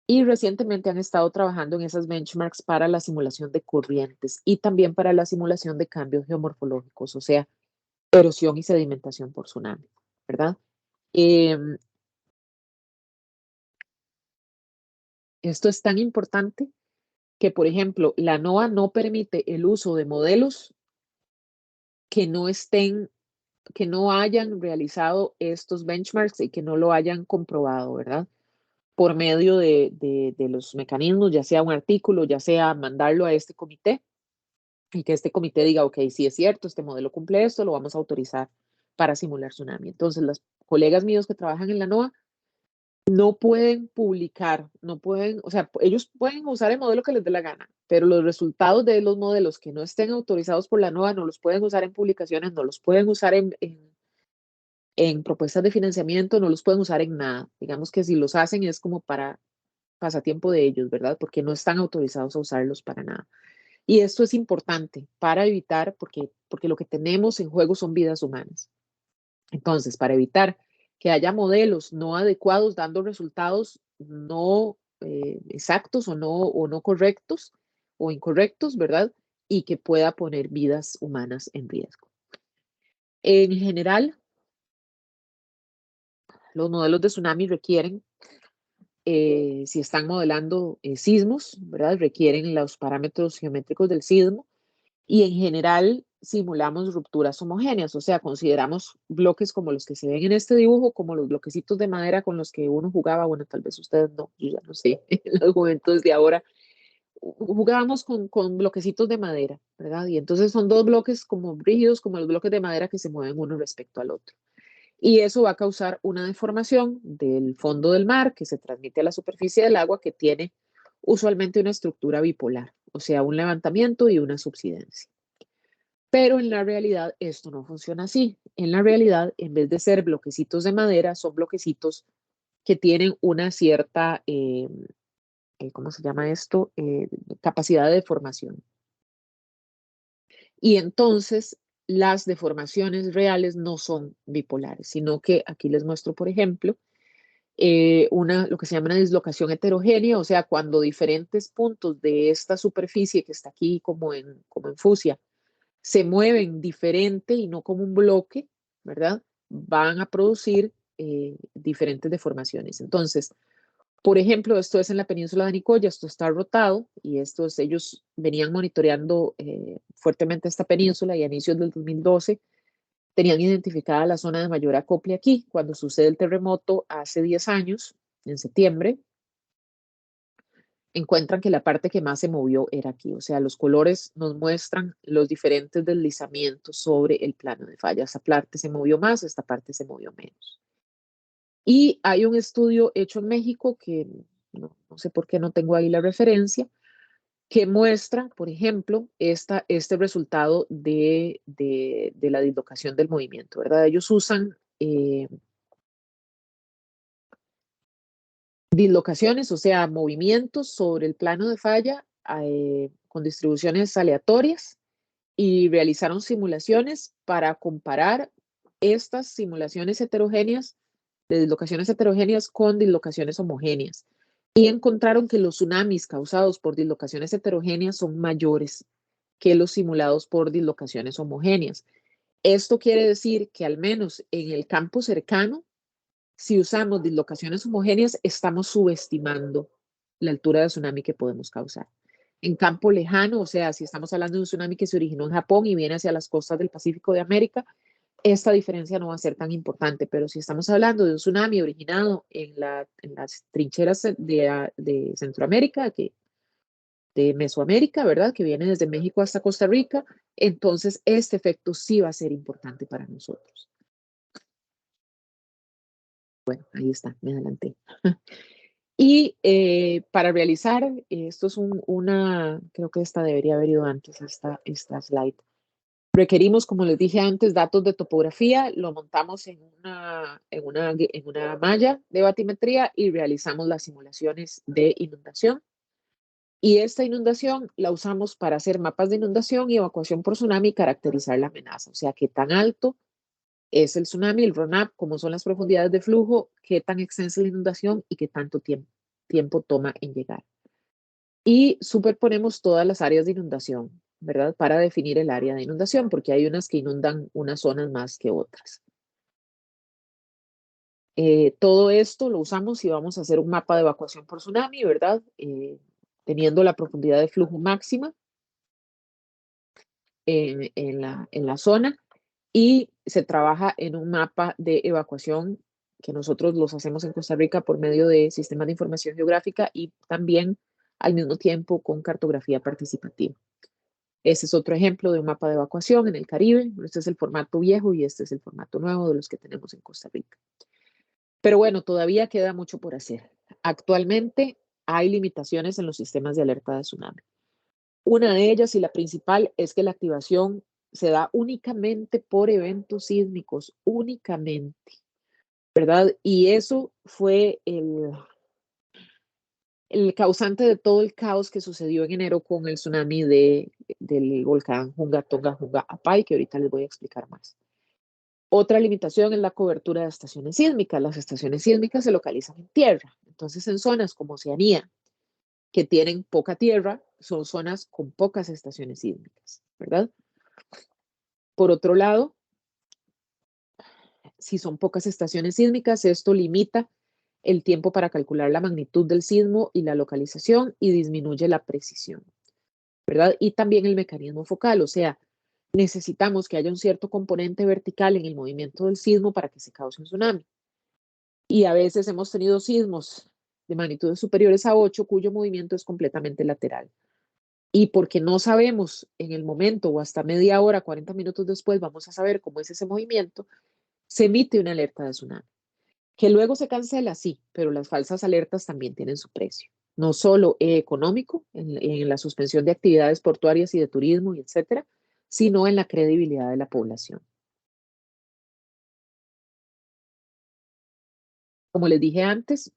Y recientemente han estado trabajando en esas benchmarks para la simulación de corrientes y también para la simulación de cambios geomorfológicos, o sea, erosión y sedimentación por tsunami, ¿verdad? Esto es tan importante que, por ejemplo, la NOAA no permite el uso de modelos que no hayan realizado estos benchmarks y que no lo hayan comprobado, ¿verdad? Por medio de los mecanismos, ya sea un artículo, ya sea mandarlo a este comité y que este comité diga, ok, sí es cierto, este modelo cumple esto, lo vamos a autorizar para simular tsunami. Entonces, los colegas míos que trabajan en la NOAA no pueden publicar, no pueden, o sea, ellos pueden usar el modelo que les dé la gana, pero los resultados de los modelos que no estén autorizados por la NOAA no los pueden usar en publicaciones, no los pueden usar en propuestas de financiamiento, no los pueden usar en nada. Digamos que si los hacen es como para pasatiempo de ellos, ¿verdad? Porque no están autorizados a usarlos para nada. Y esto es importante para evitar, porque lo que tenemos en juego son vidas humanas. Entonces, para evitar que haya modelos no adecuados dando resultados no exactos o no correctos o incorrectos, ¿verdad? Y que pueda poner vidas humanas en riesgo. En general, los modelos de tsunami requieren, si están modelando sismos, ¿verdad? Requieren los parámetros geométricos del sismo y en general simulamos rupturas homogéneas, o sea, consideramos bloques como los que se ven en este dibujo, como los bloquecitos de madera con los que uno jugaba, bueno, tal vez ustedes no, yo ya no sé, en los juventudes de ahora, jugábamos con bloquecitos de madera, ¿verdad? Y entonces son dos bloques como rígidos, como los bloques de madera que se mueven uno respecto al otro. Y eso va a causar una deformación del fondo del mar que se transmite a la superficie del agua que tiene usualmente una estructura bipolar, o sea, un levantamiento y una subsidencia. Pero en la realidad esto no funciona así. En la realidad, en vez de ser bloquecitos de madera, son bloquecitos que tienen una cierta, ¿cómo se llama esto? Capacidad de deformación. Y entonces las deformaciones reales no son bipolares, sino que aquí les muestro, por ejemplo, lo que se llama una dislocación heterogénea, o sea, cuando diferentes puntos de esta superficie que está aquí como en fucsia, se mueven diferente y no como un bloque, ¿verdad? Van a producir diferentes deformaciones. Entonces, por ejemplo, esto es en la península de Nicoya, esto está rotado y ellos venían monitoreando fuertemente esta península y a inicios del 2012 tenían identificada la zona de mayor acople aquí. Cuando sucede el terremoto hace 10 años, en septiembre, encuentran que la parte que más se movió era aquí. O sea, los colores nos muestran los diferentes deslizamientos sobre el plano de falla. Esta parte se movió más, esta parte se movió menos. Y hay un estudio hecho en México que no sé por qué no tengo ahí la referencia, que muestra, por ejemplo, este resultado de la dislocación del movimiento, ¿verdad? Ellos usan dislocaciones, o sea, movimientos sobre el plano de falla con distribuciones aleatorias y realizaron simulaciones para comparar estas simulaciones heterogéneas de dislocaciones heterogéneas con dislocaciones homogéneas y encontraron que los tsunamis causados por dislocaciones heterogéneas son mayores que los simulados por dislocaciones homogéneas. Esto quiere decir que al menos en el campo cercano, si usamos dislocaciones homogéneas, estamos subestimando la altura de tsunami que podemos causar. En campo lejano, o sea, si estamos hablando de un tsunami que se originó en Japón y viene hacia las costas del Pacífico de América, esta diferencia no va a ser tan importante, pero si estamos hablando de un tsunami originado en las trincheras de Centroamérica, de Mesoamérica, ¿verdad? Que viene desde México hasta Costa Rica, entonces este efecto sí va a ser importante para nosotros. Bueno, ahí está, me adelanté. Y para realizar, esto es creo que esta debería haber ido antes, esta slide. Requerimos, como les dije antes, datos de topografía, lo montamos en una malla de batimetría y realizamos las simulaciones de inundación. Y esta inundación la usamos para hacer mapas de inundación y evacuación por tsunami y caracterizar la amenaza. O sea, qué tan alto es el tsunami, el run-up, cómo son las profundidades de flujo, qué tan extensa es la inundación y qué tanto tiempo toma en llegar. Y superponemos todas las áreas de inundación, ¿verdad? Para definir el área de inundación, porque hay unas que inundan unas zonas más que otras. Todo esto lo usamos si vamos a hacer un mapa de evacuación por tsunami, ¿verdad? Teniendo la profundidad de flujo máxima en la zona, y se trabaja en un mapa de evacuación que nosotros los hacemos en Costa Rica por medio de sistemas de información geográfica y también al mismo tiempo con cartografía participativa. Este es otro ejemplo de un mapa de evacuación en el Caribe. Este es el formato viejo y este es el formato nuevo de los que tenemos en Costa Rica. Pero bueno, todavía queda mucho por hacer. Actualmente hay limitaciones en los sistemas de alerta de tsunami. Una de ellas, y la principal, es que la activación se da únicamente por eventos sísmicos, únicamente, ¿verdad? Y eso fue el causante de todo el caos que sucedió en enero con el tsunami del volcán Hunga Tonga Hunga Apai, que ahorita les voy a explicar más. Otra limitación es la cobertura de estaciones sísmicas. Las estaciones sísmicas se localizan en tierra. Entonces, en zonas como Oceanía, que tienen poca tierra, son zonas con pocas estaciones sísmicas, ¿verdad? Por otro lado, si son pocas estaciones sísmicas, esto limita el tiempo para calcular la magnitud del sismo y la localización y disminuye la precisión, ¿verdad? Y también el mecanismo focal, o sea, necesitamos que haya un cierto componente vertical en el movimiento del sismo para que se cause un tsunami. Y a veces hemos tenido sismos de magnitudes superiores a 8 cuyo movimiento es completamente lateral. Y porque no sabemos en el momento o hasta media hora, 40 minutos después, vamos a saber cómo es ese movimiento, se emite una alerta de tsunami. Que luego se cancela, sí, pero las falsas alertas también tienen su precio. No solo económico, en la suspensión de actividades portuarias y de turismo, y etcétera, sino en la credibilidad de la población. Como les dije antes,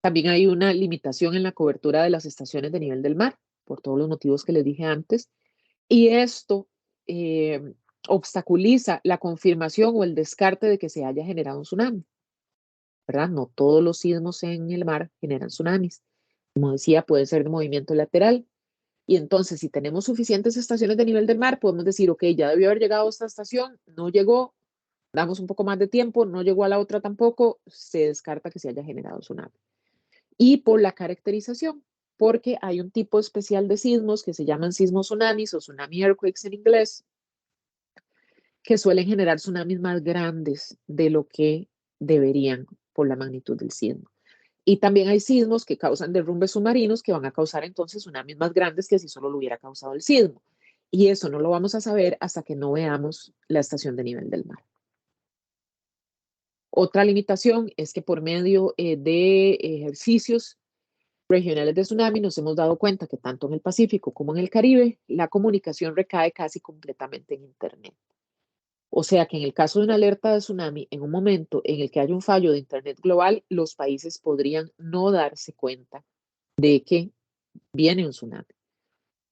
también hay una limitación en la cobertura de las estaciones de nivel del mar, por todos los motivos que les dije antes, y esto obstaculiza la confirmación o el descarte de que se haya generado un tsunami, ¿verdad? No todos los sismos en el mar generan tsunamis. Como decía, puede ser de movimiento lateral. Y entonces, si tenemos suficientes estaciones de nivel del mar, podemos decir, ok, ya debió haber llegado a esta estación, no llegó, damos un poco más de tiempo, no llegó a la otra tampoco, se descarta que se haya generado tsunami. Y por la caracterización, porque hay un tipo especial de sismos que se llaman sismos tsunamis o tsunami earthquakes en inglés, que suelen generar tsunamis más grandes de lo que deberían por la magnitud del sismo. Y también hay sismos que causan derrumbes submarinos que van a causar entonces tsunamis más grandes que si solo lo hubiera causado el sismo. Y eso no lo vamos a saber hasta que no veamos la estación de nivel del mar. Otra limitación es que por medio de ejercicios regionales de tsunami nos hemos dado cuenta que tanto en el Pacífico como en el Caribe la comunicación recae casi completamente en Internet. O sea que en el caso de una alerta de tsunami, en un momento en el que haya un fallo de Internet global, los países podrían no darse cuenta de que viene un tsunami.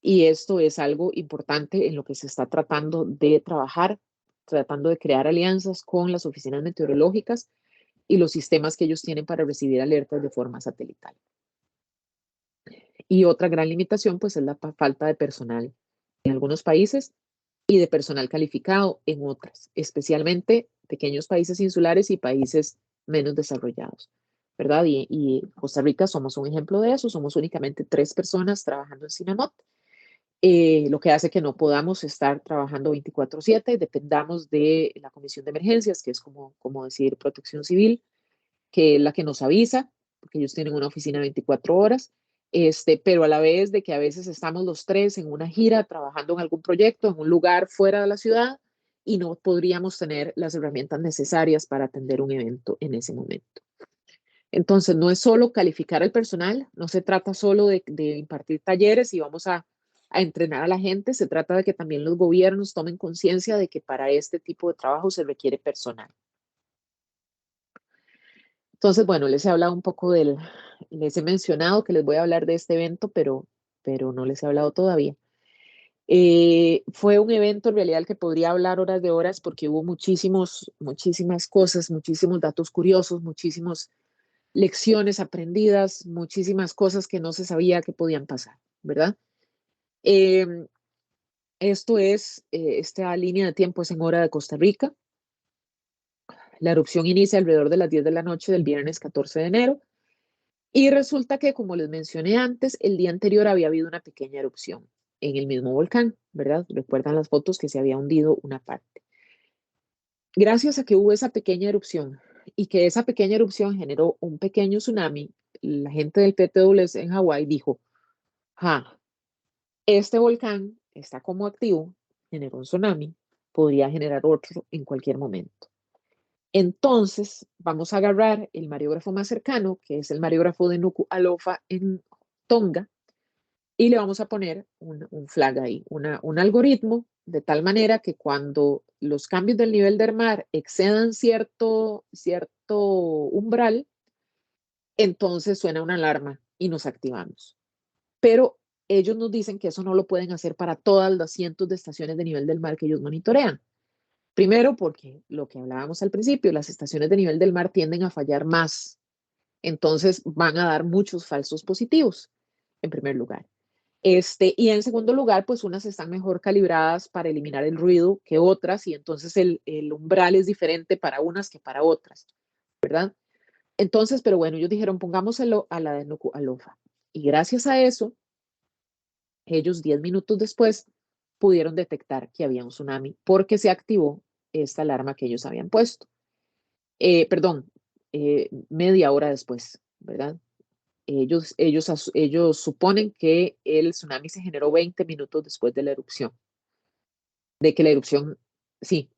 Y esto es algo importante en lo que se está tratando de trabajar, tratando de crear alianzas con las oficinas meteorológicas y los sistemas que ellos tienen para recibir alertas de forma satelital. Y otra gran limitación, pues, es la falta de personal en algunos países y de personal calificado en otras, especialmente pequeños países insulares y países menos desarrollados, ¿verdad? Y Costa Rica somos un ejemplo de eso, somos únicamente 3 personas trabajando en CINAMOT, lo que hace que no podamos estar trabajando 24/7, dependamos de la Comisión de Emergencias, que es como decir Protección Civil, que es la que nos avisa, porque ellos tienen una oficina 24 horas, pero a la vez de que a veces estamos los 3 en una gira trabajando en algún proyecto, en un lugar fuera de la ciudad, y no podríamos tener las herramientas necesarias para atender un evento en ese momento. Entonces, no es solo calificar al personal, no se trata solo de impartir talleres y vamos a entrenar a la gente, se trata de que también los gobiernos tomen conciencia de que para este tipo de trabajo se requiere personal. Entonces, bueno, les he hablado un poco del les he mencionado que les voy a hablar de este evento, pero no les he hablado todavía. Fue un evento en realidad al que podría hablar horas de horas porque hubo muchísimas cosas, muchísimos datos curiosos, muchísimas lecciones aprendidas, muchísimas cosas que no se sabía que podían pasar, ¿verdad? Esto es, esta línea de tiempo es en hora de Costa Rica. La erupción inicia alrededor de las 10 de la noche del viernes 14 de enero. Y resulta que, como les mencioné antes, el día anterior había habido una pequeña erupción en el mismo volcán, ¿verdad? Recuerdan las fotos que se había hundido una parte. Gracias a que hubo esa pequeña erupción y que esa pequeña erupción generó un pequeño tsunami, la gente del PTWS en Hawái dijo, este volcán está como activo, generó un tsunami, podría generar otro en cualquier momento. Entonces, vamos a agarrar el mareógrafo más cercano, que es el mareógrafo de Nuku'alofa en Tonga, y le vamos a poner un flag ahí, un algoritmo, de tal manera que cuando los cambios del nivel del mar excedan cierto umbral, entonces suena una alarma y nos activamos. Pero ellos nos dicen que eso no lo pueden hacer para todas las cientos de estaciones de nivel del mar que ellos monitorean. Primero, porque lo que hablábamos al principio, las estaciones de nivel del mar tienden a fallar más. Entonces van a dar muchos falsos positivos, en primer lugar. Y en segundo lugar, pues unas están mejor calibradas para eliminar el ruido que otras y entonces el umbral es diferente para unas que para otras, ¿verdad? Entonces, pero bueno, ellos dijeron, pongámoselo a la de Nuku'alofa. Y gracias a eso, ellos 10 minutos después pudieron detectar que había un tsunami porque se activó esta alarma que ellos habían puesto. Perdón, media hora después, ¿verdad? Ellos suponen que el tsunami se generó 20 minutos después de la erupción. De que la erupción, sí,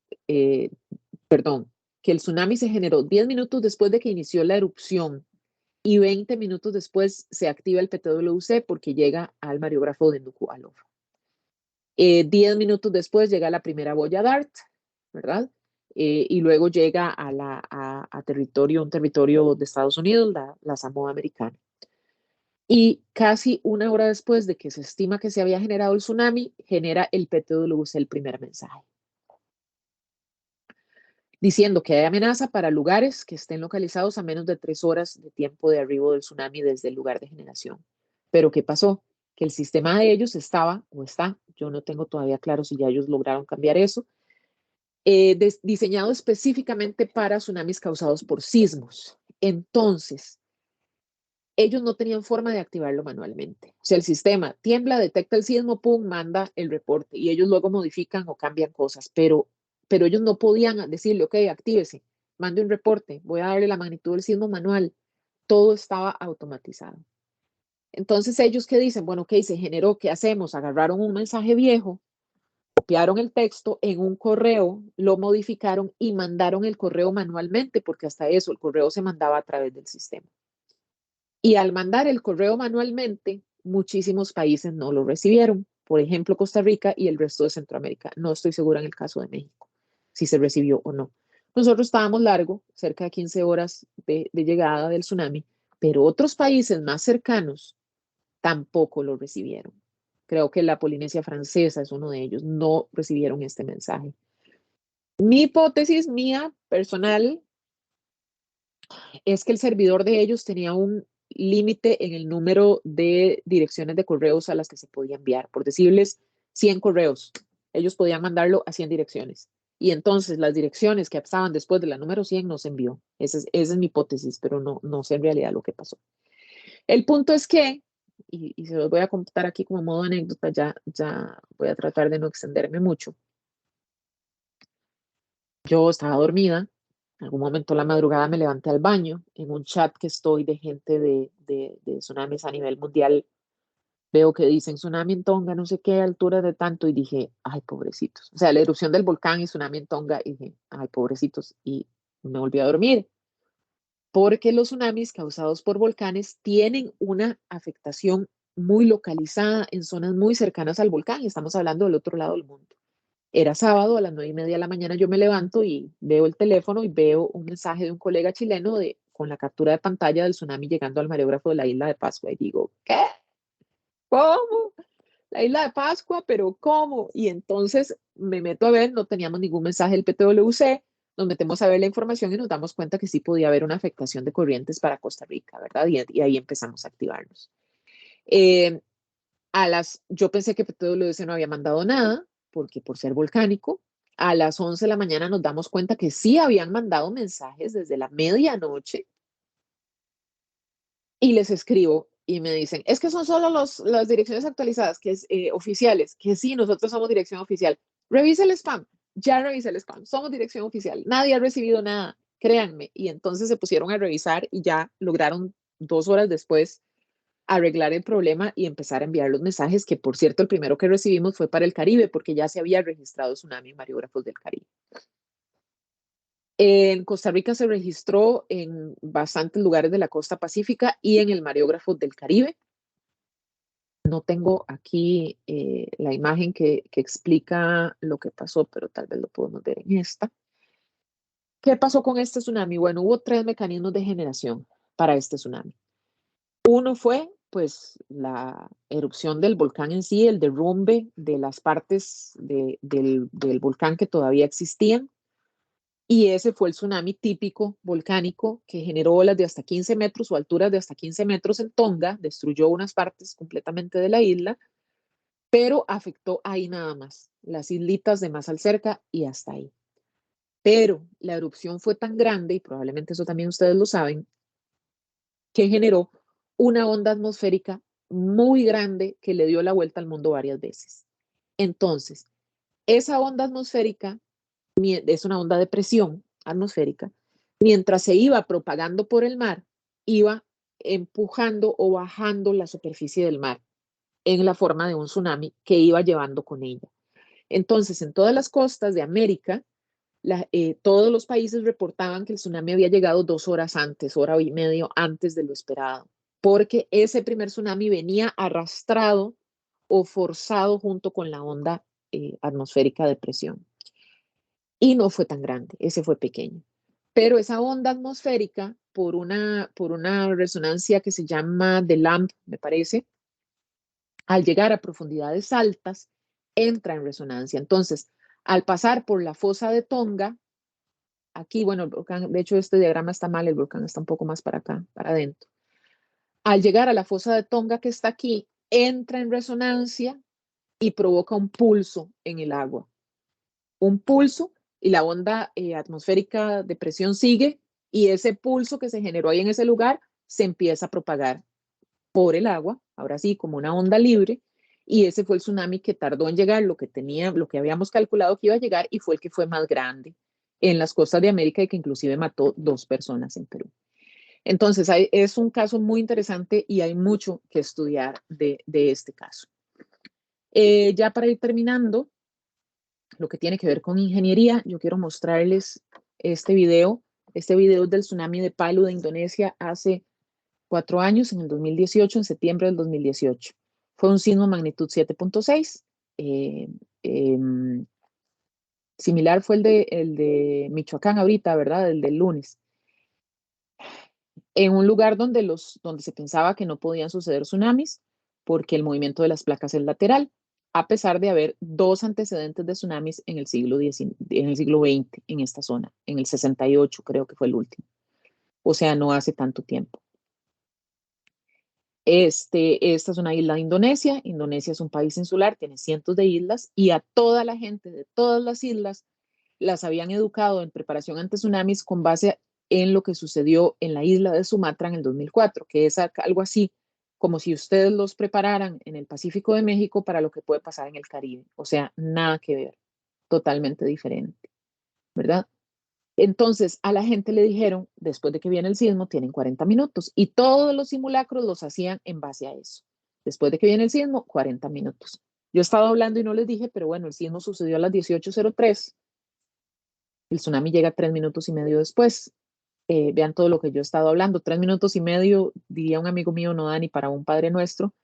perdón, que el tsunami se generó 10 minutos después de que inició la erupción y 20 minutos después se activa el PTWC porque llega al mareógrafo de Nuku'alofa. 10 minutos después llega la primera boya DART, ¿verdad? Y luego llega a un territorio de Estados Unidos, la Samoa Americana. Y casi una hora después de que se estima que se había generado el tsunami, genera el PTWC el primer mensaje, diciendo que hay amenaza para lugares que estén localizados a menos de 3 horas de tiempo de arribo del tsunami desde el lugar de generación. Pero ¿qué pasó? Que el sistema de ellos estaba, o está, yo no tengo todavía claro si ya ellos lograron cambiar eso, diseñado específicamente para tsunamis causados por sismos. Entonces, ellos no tenían forma de activarlo manualmente. O sea, el sistema tiembla, detecta el sismo, pum, manda el reporte y ellos luego modifican o cambian cosas, pero ellos no podían decirle, ok, actívese, mande un reporte, voy a darle la magnitud del sismo manual. Todo estaba automatizado. Entonces, ellos ¿qué dicen? Bueno, ok, se generó, ¿qué hacemos? Agarraron un mensaje viejo, copiaron el texto en un correo, lo modificaron y mandaron el correo manualmente, porque hasta eso, el correo se mandaba a través del sistema. Y al mandar el correo manualmente, muchísimos países no lo recibieron. Por ejemplo, Costa Rica y el resto de Centroamérica. No estoy segura en el caso de México, si se recibió o no. Nosotros estábamos largo, cerca de 15 horas de llegada del tsunami, pero otros países más cercanos tampoco lo recibieron. Creo que la Polinesia Francesa es uno de ellos. No recibieron este mensaje. Mi hipótesis mía personal es que el servidor de ellos tenía un límite en el número de direcciones de correos a las que se podía enviar. Por decirles 100 correos, ellos podían mandarlo a 100 direcciones. Y entonces las direcciones que estaban después de la número 100 no se envió. Esa es mi hipótesis, pero no sé en realidad lo que pasó. El punto es que, y se los voy a contar aquí como modo anécdota, ya voy a tratar de no extenderme mucho. Yo estaba dormida. En algún momento a la madrugada me levanté al baño, en un chat que estoy de gente de tsunamis a nivel mundial, veo que dicen tsunami en Tonga, no sé qué altura de tanto, y dije, ay, pobrecitos. O sea, la erupción del volcán y tsunami en Tonga, y dije, ay, pobrecitos, y me volví a dormir. Porque los tsunamis causados por volcanes tienen una afectación muy localizada en zonas muy cercanas al volcán, y estamos hablando del otro lado del mundo. Era sábado a las 9:30 de la mañana, yo me levanto y veo el teléfono y veo un mensaje de un colega chileno de con la captura de pantalla del tsunami llegando al mareógrafo de la isla de Pascua. Y digo, ¿qué? ¿Cómo? La isla de Pascua, pero ¿cómo? Y entonces me meto a ver, no teníamos ningún mensaje del PTWC, nos metemos a ver la información y nos damos cuenta que sí podía haber una afectación de corrientes para Costa Rica, ¿verdad? Y ahí empezamos a activarnos. Yo pensé que PTWC no había mandado nada, porque por ser volcánico, a las 11 de la mañana nos damos cuenta que sí habían mandado mensajes desde la medianoche y les escribo y me dicen, es que son solo las direcciones actualizadas, que es oficiales, que sí, nosotros somos dirección oficial. Revisa el spam, ya revisé el spam, somos dirección oficial, nadie ha recibido nada, créanme. Y entonces se pusieron a revisar y ya lograron 2 horas después arreglar el problema y empezar a enviar los mensajes, que por cierto el primero que recibimos fue para el Caribe, porque ya se había registrado tsunami en mareógrafos del Caribe. En Costa Rica se registró en bastantes lugares de la costa pacífica y en el mareógrafo del Caribe. No tengo aquí la imagen que explica lo que pasó, pero tal vez lo podemos ver en esta. ¿Qué pasó con este tsunami? Bueno, hubo 3 mecanismos de generación para este tsunami. Uno fue, pues, la erupción del volcán en sí, el derrumbe de las partes del volcán que todavía existían. Y ese fue el tsunami típico volcánico que generó olas de hasta 15 metros o alturas de hasta 15 metros en Tonga, destruyó unas partes completamente de la isla, pero afectó ahí nada más, las islitas de más al cerca y hasta ahí. Pero la erupción fue tan grande, y probablemente eso también ustedes lo saben, que generó una onda atmosférica muy grande que le dio la vuelta al mundo varias veces. Entonces, esa onda atmosférica es una onda de presión atmosférica, mientras se iba propagando por el mar, iba empujando o bajando la superficie del mar en la forma de un tsunami que iba llevando con ella. Entonces, en todas las costas de América, todos los países reportaban que el tsunami había llegado 2 horas antes, 1 hora y media antes de lo esperado, porque ese primer tsunami venía arrastrado o forzado junto con la onda atmosférica de presión. Y no fue tan grande, ese fue pequeño. Pero esa onda atmosférica, por una resonancia que se llama de LAMP, me parece, al llegar a profundidades altas, entra en resonancia. Entonces, al pasar por la fosa de Tonga, aquí, bueno, el volcán, de hecho este diagrama está mal, el volcán está un poco más para acá, para adentro. Al llegar a la fosa de Tonga que está aquí, entra en resonancia y provoca un pulso en el agua. Un pulso y la onda atmosférica de presión sigue y ese pulso que se generó ahí en ese lugar se empieza a propagar por el agua, ahora sí, como una onda libre, y ese fue el tsunami que tardó en llegar, lo que habíamos calculado que iba a llegar, y fue el que fue más grande en las costas de América y que inclusive mató 2 personas en Perú. Entonces, es un caso muy interesante y hay mucho que estudiar de este caso. Ya para ir terminando, lo que tiene que ver con ingeniería, yo quiero mostrarles este video. Este video es del tsunami de Palu de Indonesia hace 4 años, en el 2018, en septiembre del 2018. Fue un sismo magnitud 7.6. Similar fue el de Michoacán ahorita, ¿verdad? El del lunes. En un lugar donde se pensaba que no podían suceder tsunamis porque el movimiento de las placas es lateral, a pesar de haber 2 antecedentes de tsunamis en el siglo XX en esta zona, en el 68 creo que fue el último. O sea, no hace tanto tiempo. Esta es una isla de Indonesia. Indonesia es un país insular, tiene cientos de islas y a toda la gente de todas las islas las habían educado en preparación ante tsunamis con base en lo que sucedió en la isla de Sumatra en el 2004, que es algo así como si ustedes los prepararan en el Pacífico de México para lo que puede pasar en el Caribe. O sea, nada que ver, totalmente diferente, ¿verdad? Entonces a la gente le dijeron, después de que viene el sismo, tienen 40 minutos y todos los simulacros los hacían en base a eso. Después de que viene el sismo, 40 minutos. Yo estaba hablando y no les dije, pero bueno, el sismo sucedió a las 18:03. El tsunami llega 3 minutos y medio después. Vean todo lo que yo he estado hablando. 3 minutos y medio, diría un amigo mío, no da ni para un Padre Nuestro,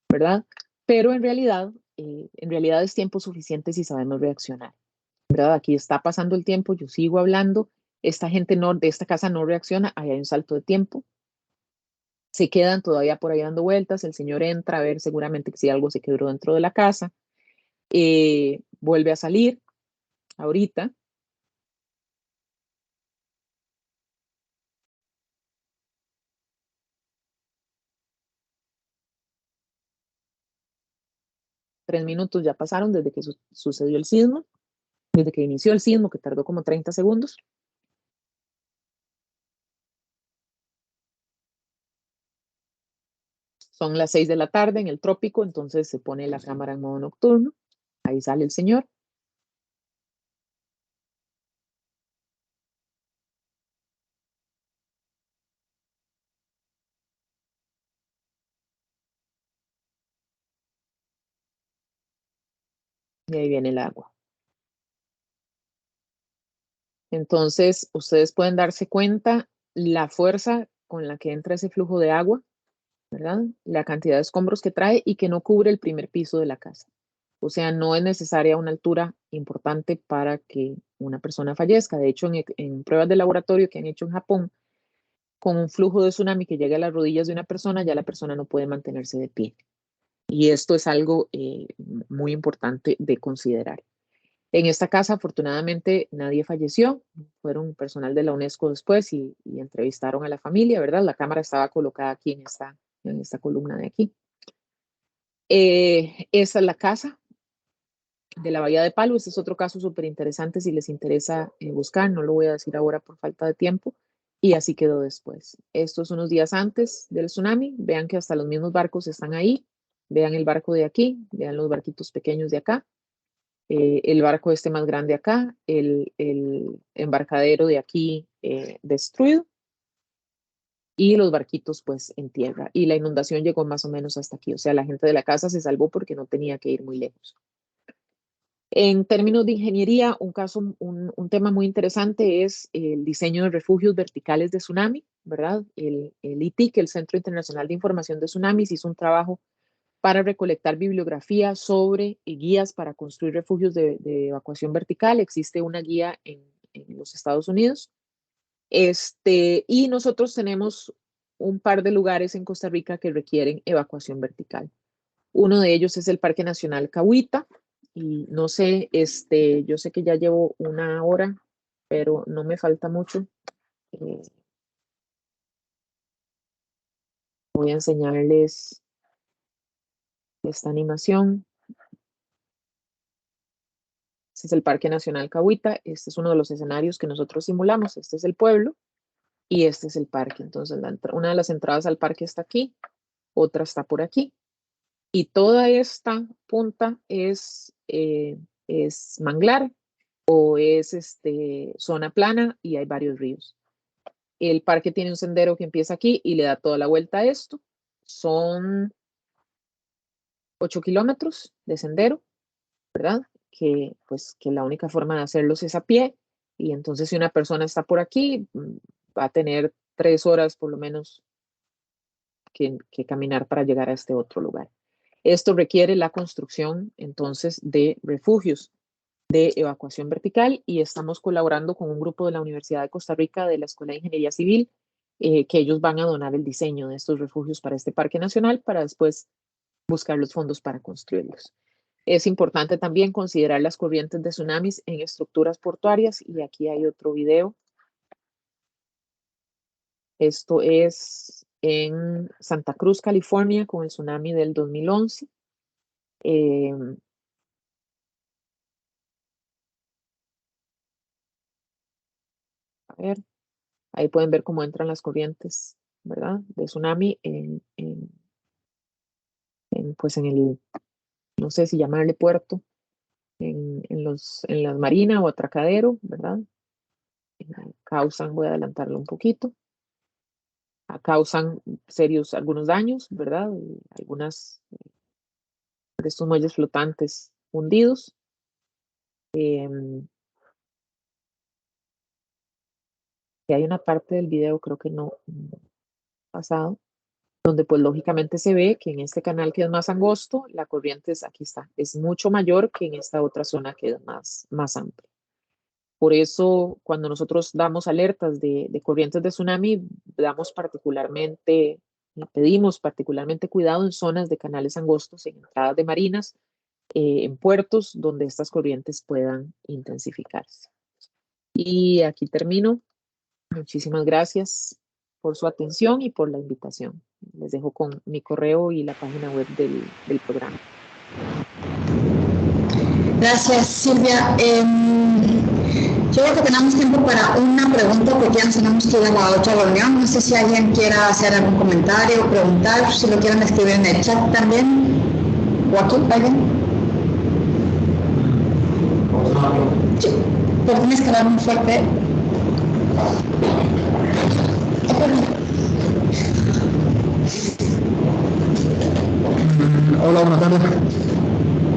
¿verdad? Pero en realidad es tiempo suficiente si sabemos reaccionar, ¿verdad? Aquí está pasando el tiempo, yo sigo hablando Esta gente de esta casa no reacciona, ahí hay un salto de tiempo. Se quedan todavía por ahí dando vueltas, el señor entra a ver seguramente que si algo se quedó dentro de la casa, vuelve a salir ahorita. Tres minutos ya pasaron desde que sucedió el sismo, desde que inició el sismo, que tardó como 30 segundos. Son las 6 de la tarde en el trópico, entonces se pone la cámara en modo nocturno. Ahí sale el señor. Y ahí viene el agua. Entonces, ustedes pueden darse cuenta la fuerza con la que entra ese flujo de agua, ¿verdad? La cantidad de escombros que trae y que no cubre el primer piso de la casa. O sea, no es necesaria una altura importante para que una persona fallezca. De hecho, en pruebas de laboratorio que han hecho en Japón, con un flujo de tsunami que llega a las rodillas de una persona, ya la persona no puede mantenerse de pie. Y esto es algo muy importante de considerar. En esta casa, afortunadamente, nadie falleció. Fueron personal de la UNESCO después y entrevistaron a la familia, ¿verdad? La cámara estaba colocada aquí en esta columna de aquí. Esta es la casa de la Bahía de Palo. Este es otro caso súper interesante si les interesa buscar. No lo voy a decir ahora por falta de tiempo. Y así quedó después. Esto es unos días antes del tsunami. Vean que hasta los mismos barcos están ahí. Vean el barco de aquí. Vean los barquitos pequeños de acá. El barco este más grande acá. El embarcadero de aquí destruido. Y los barquitos pues en tierra. Y la inundación llegó más o menos hasta aquí. O sea, la gente de la casa se salvó porque no tenía que ir muy lejos. En términos de ingeniería, un tema muy interesante es el diseño de refugios verticales de tsunami, ¿verdad? El ITIC, el Centro Internacional de Información de Tsunamis, hizo un trabajo para recolectar bibliografía sobre guías para construir refugios de evacuación vertical. Existe una guía en los Estados Unidos. Y nosotros tenemos un par de lugares en Costa Rica que requieren evacuación vertical. Uno de ellos es el Parque Nacional Cahuita. Y no sé, yo sé que ya llevo una hora, pero no me falta mucho. Voy a enseñarles esta animación. Este es el Parque Nacional Cahuita. Este es uno de los escenarios que nosotros simulamos. Este es el pueblo y este es el parque. Entonces, una de las entradas al parque está aquí, otra está por aquí. Y toda esta punta es manglar o es zona plana y hay varios ríos. El parque tiene un sendero que empieza aquí y le da toda la vuelta a esto. Son 8 kilómetros de sendero, ¿verdad? Que la única forma de hacerlos es a pie. Y entonces si una persona está por aquí, va a tener 3 horas por lo menos que caminar para llegar a este otro lugar. Esto requiere la construcción entonces de refugios de evacuación vertical y estamos colaborando con un grupo de la Universidad de Costa Rica de la Escuela de Ingeniería Civil, que ellos van a donar el diseño de estos refugios para este parque nacional para después buscar los fondos para construirlos. Es importante también considerar las corrientes de tsunamis en estructuras portuarias y aquí hay otro video. Esto es en Santa Cruz, California, con el tsunami del 2011. A ver, ahí pueden ver cómo entran las corrientes, ¿verdad? De tsunami pues en el, no sé si llamarle puerto, en la marina o atracadero, ¿verdad? Causan, voy a adelantarlo un poquito, causan algunos daños, ¿verdad? Algunas de estos muelles flotantes hundidos. Y hay una parte del video, creo que no pasado, donde pues lógicamente se ve que en este canal que es más angosto, la corriente aquí está, es mucho mayor que en esta otra zona que es más amplia. Por eso, cuando nosotros damos alertas de corrientes de tsunami, pedimos particularmente cuidado en zonas de canales angostos, en entradas de marinas, en puertos donde estas corrientes puedan intensificarse. Y aquí termino. Muchísimas gracias por su atención y por la invitación. Les dejo con mi correo y la página web del programa. Gracias, Silvia. Yo creo que tenemos tiempo para una pregunta porque ya nos tenemos que ir a la otra reunión. No sé si alguien quiera hacer algún comentario o preguntar, si lo quieren escribir en el chat también. ¿O aquí, alguien? Sí, pero tienes que hablar muy fuerte. Hola, buenas tardes.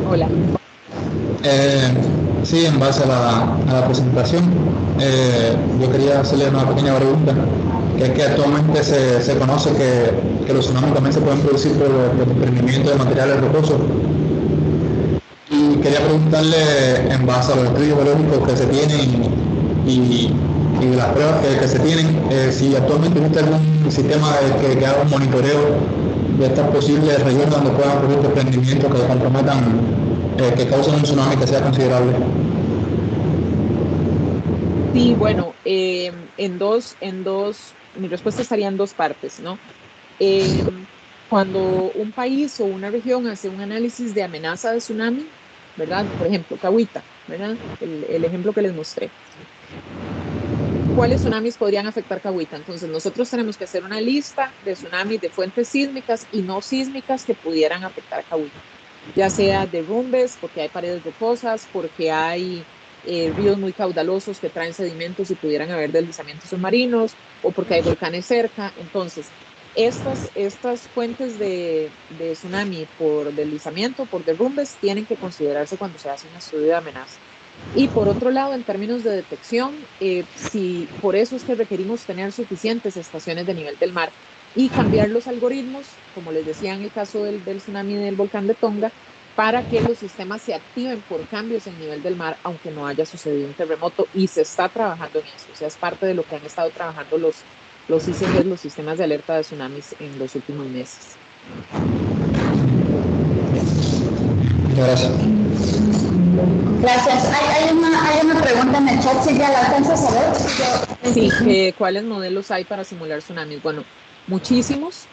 Hola. Sí, en base a la presentación, yo quería hacerle una pequeña pregunta, que es que actualmente se conoce que los tsunamis también se pueden producir por el desprendimiento de materiales rocosos. Y quería preguntarle, en base a los estudios geológicos que se tienen y las pruebas que se tienen, si actualmente existe algún sistema que haga un monitoreo de estas posibles regiones donde puedan ocurrir desprendimientos que comprometan, que causen un tsunami que sea considerable. Sí, bueno, mi respuesta estaría en dos partes, ¿no? Cuando un país o una región hace un análisis de amenaza de tsunami, ¿verdad? Por ejemplo, Cahuita, ¿verdad? El ejemplo que les mostré. ¿Cuáles tsunamis podrían afectar Cahuita? Entonces, nosotros tenemos que hacer una lista de tsunamis de fuentes sísmicas y no sísmicas que pudieran afectar Cahuita, ya sea derrumbes, porque hay paredes rocosas, porque hay ríos muy caudalosos que traen sedimentos y pudieran haber deslizamientos submarinos, o porque hay volcanes cerca. Entonces, estas fuentes de tsunami por deslizamiento, por derrumbes, tienen que considerarse cuando se hace un estudio de amenaza. Y por otro lado, en términos de detección, por eso es que requerimos tener suficientes estaciones de nivel del mar y cambiar los algoritmos, como les decía en el caso del tsunami del volcán de Tonga, para que los sistemas se activen por cambios en nivel del mar, aunque no haya sucedido un terremoto, y se está trabajando en eso. O sea, es parte de lo que han estado trabajando los ICGs, los sistemas de alerta de tsunamis, en los últimos meses. Gracias. Gracias. Hay una pregunta en el chat, Silvia, ¿la alcanzas a ver? Sí, ¿cuáles modelos hay para simular tsunamis? Bueno, muchísimos.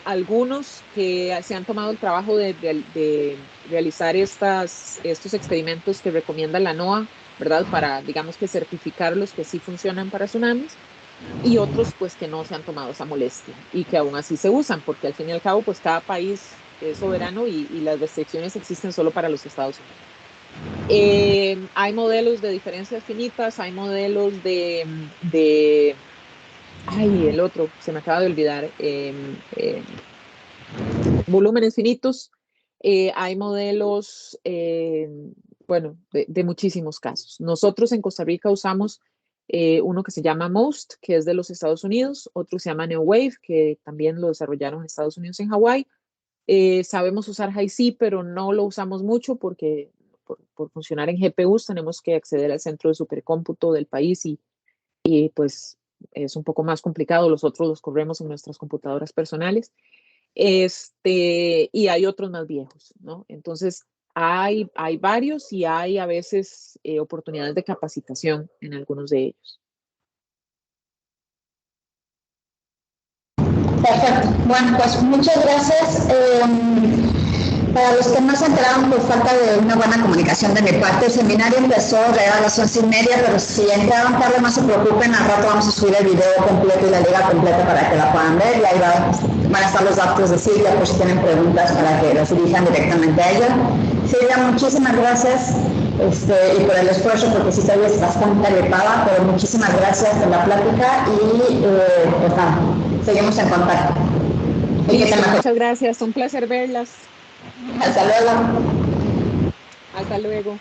Algunos que se han tomado el trabajo de realizar estos experimentos que recomienda la NOAA, ¿verdad? Para, digamos, que certificarlos que sí funcionan para tsunamis, y otros pues que no se han tomado esa molestia y que aún así se usan, porque al fin y al cabo pues cada país es soberano y las restricciones existen solo para los Estados Unidos. Hay modelos de diferencias finitas, hay modelos el otro, se me acaba de olvidar, volúmenes finitos, hay modelos, bueno, de muchísimos casos. Nosotros en Costa Rica usamos uno que se llama MOST, que es de los Estados Unidos, otro se llama NeoWave, que también lo desarrollaron en Estados Unidos, en Hawái. Sabemos usar HiC, pero no lo usamos mucho porque por funcionar en GPUs tenemos que acceder al centro de supercómputo del país y pues es un poco más complicado. Los otros los corremos en nuestras computadoras personales. Y hay otros más viejos, ¿no? Entonces, hay varios y hay a veces oportunidades de capacitación en algunos de ellos. Perfecto. Bueno, pues muchas gracias. Para los que no se enteraron por falta de una buena comunicación de mi parte, el seminario empezó a las 11:30, pero si entraron tarde no se preocupen, al rato vamos a subir el video completo y la liga completa para que la puedan ver, y ahí van a estar los datos de Silvia por si tienen preguntas para que las dirijan directamente a ella. Silvia, muchísimas gracias y por el esfuerzo, porque sí estoy bastante agripada, pero muchísimas gracias por la plática y pues nada, seguimos en contacto. Muchas gracias, un placer verlas. Hasta luego. Hasta luego.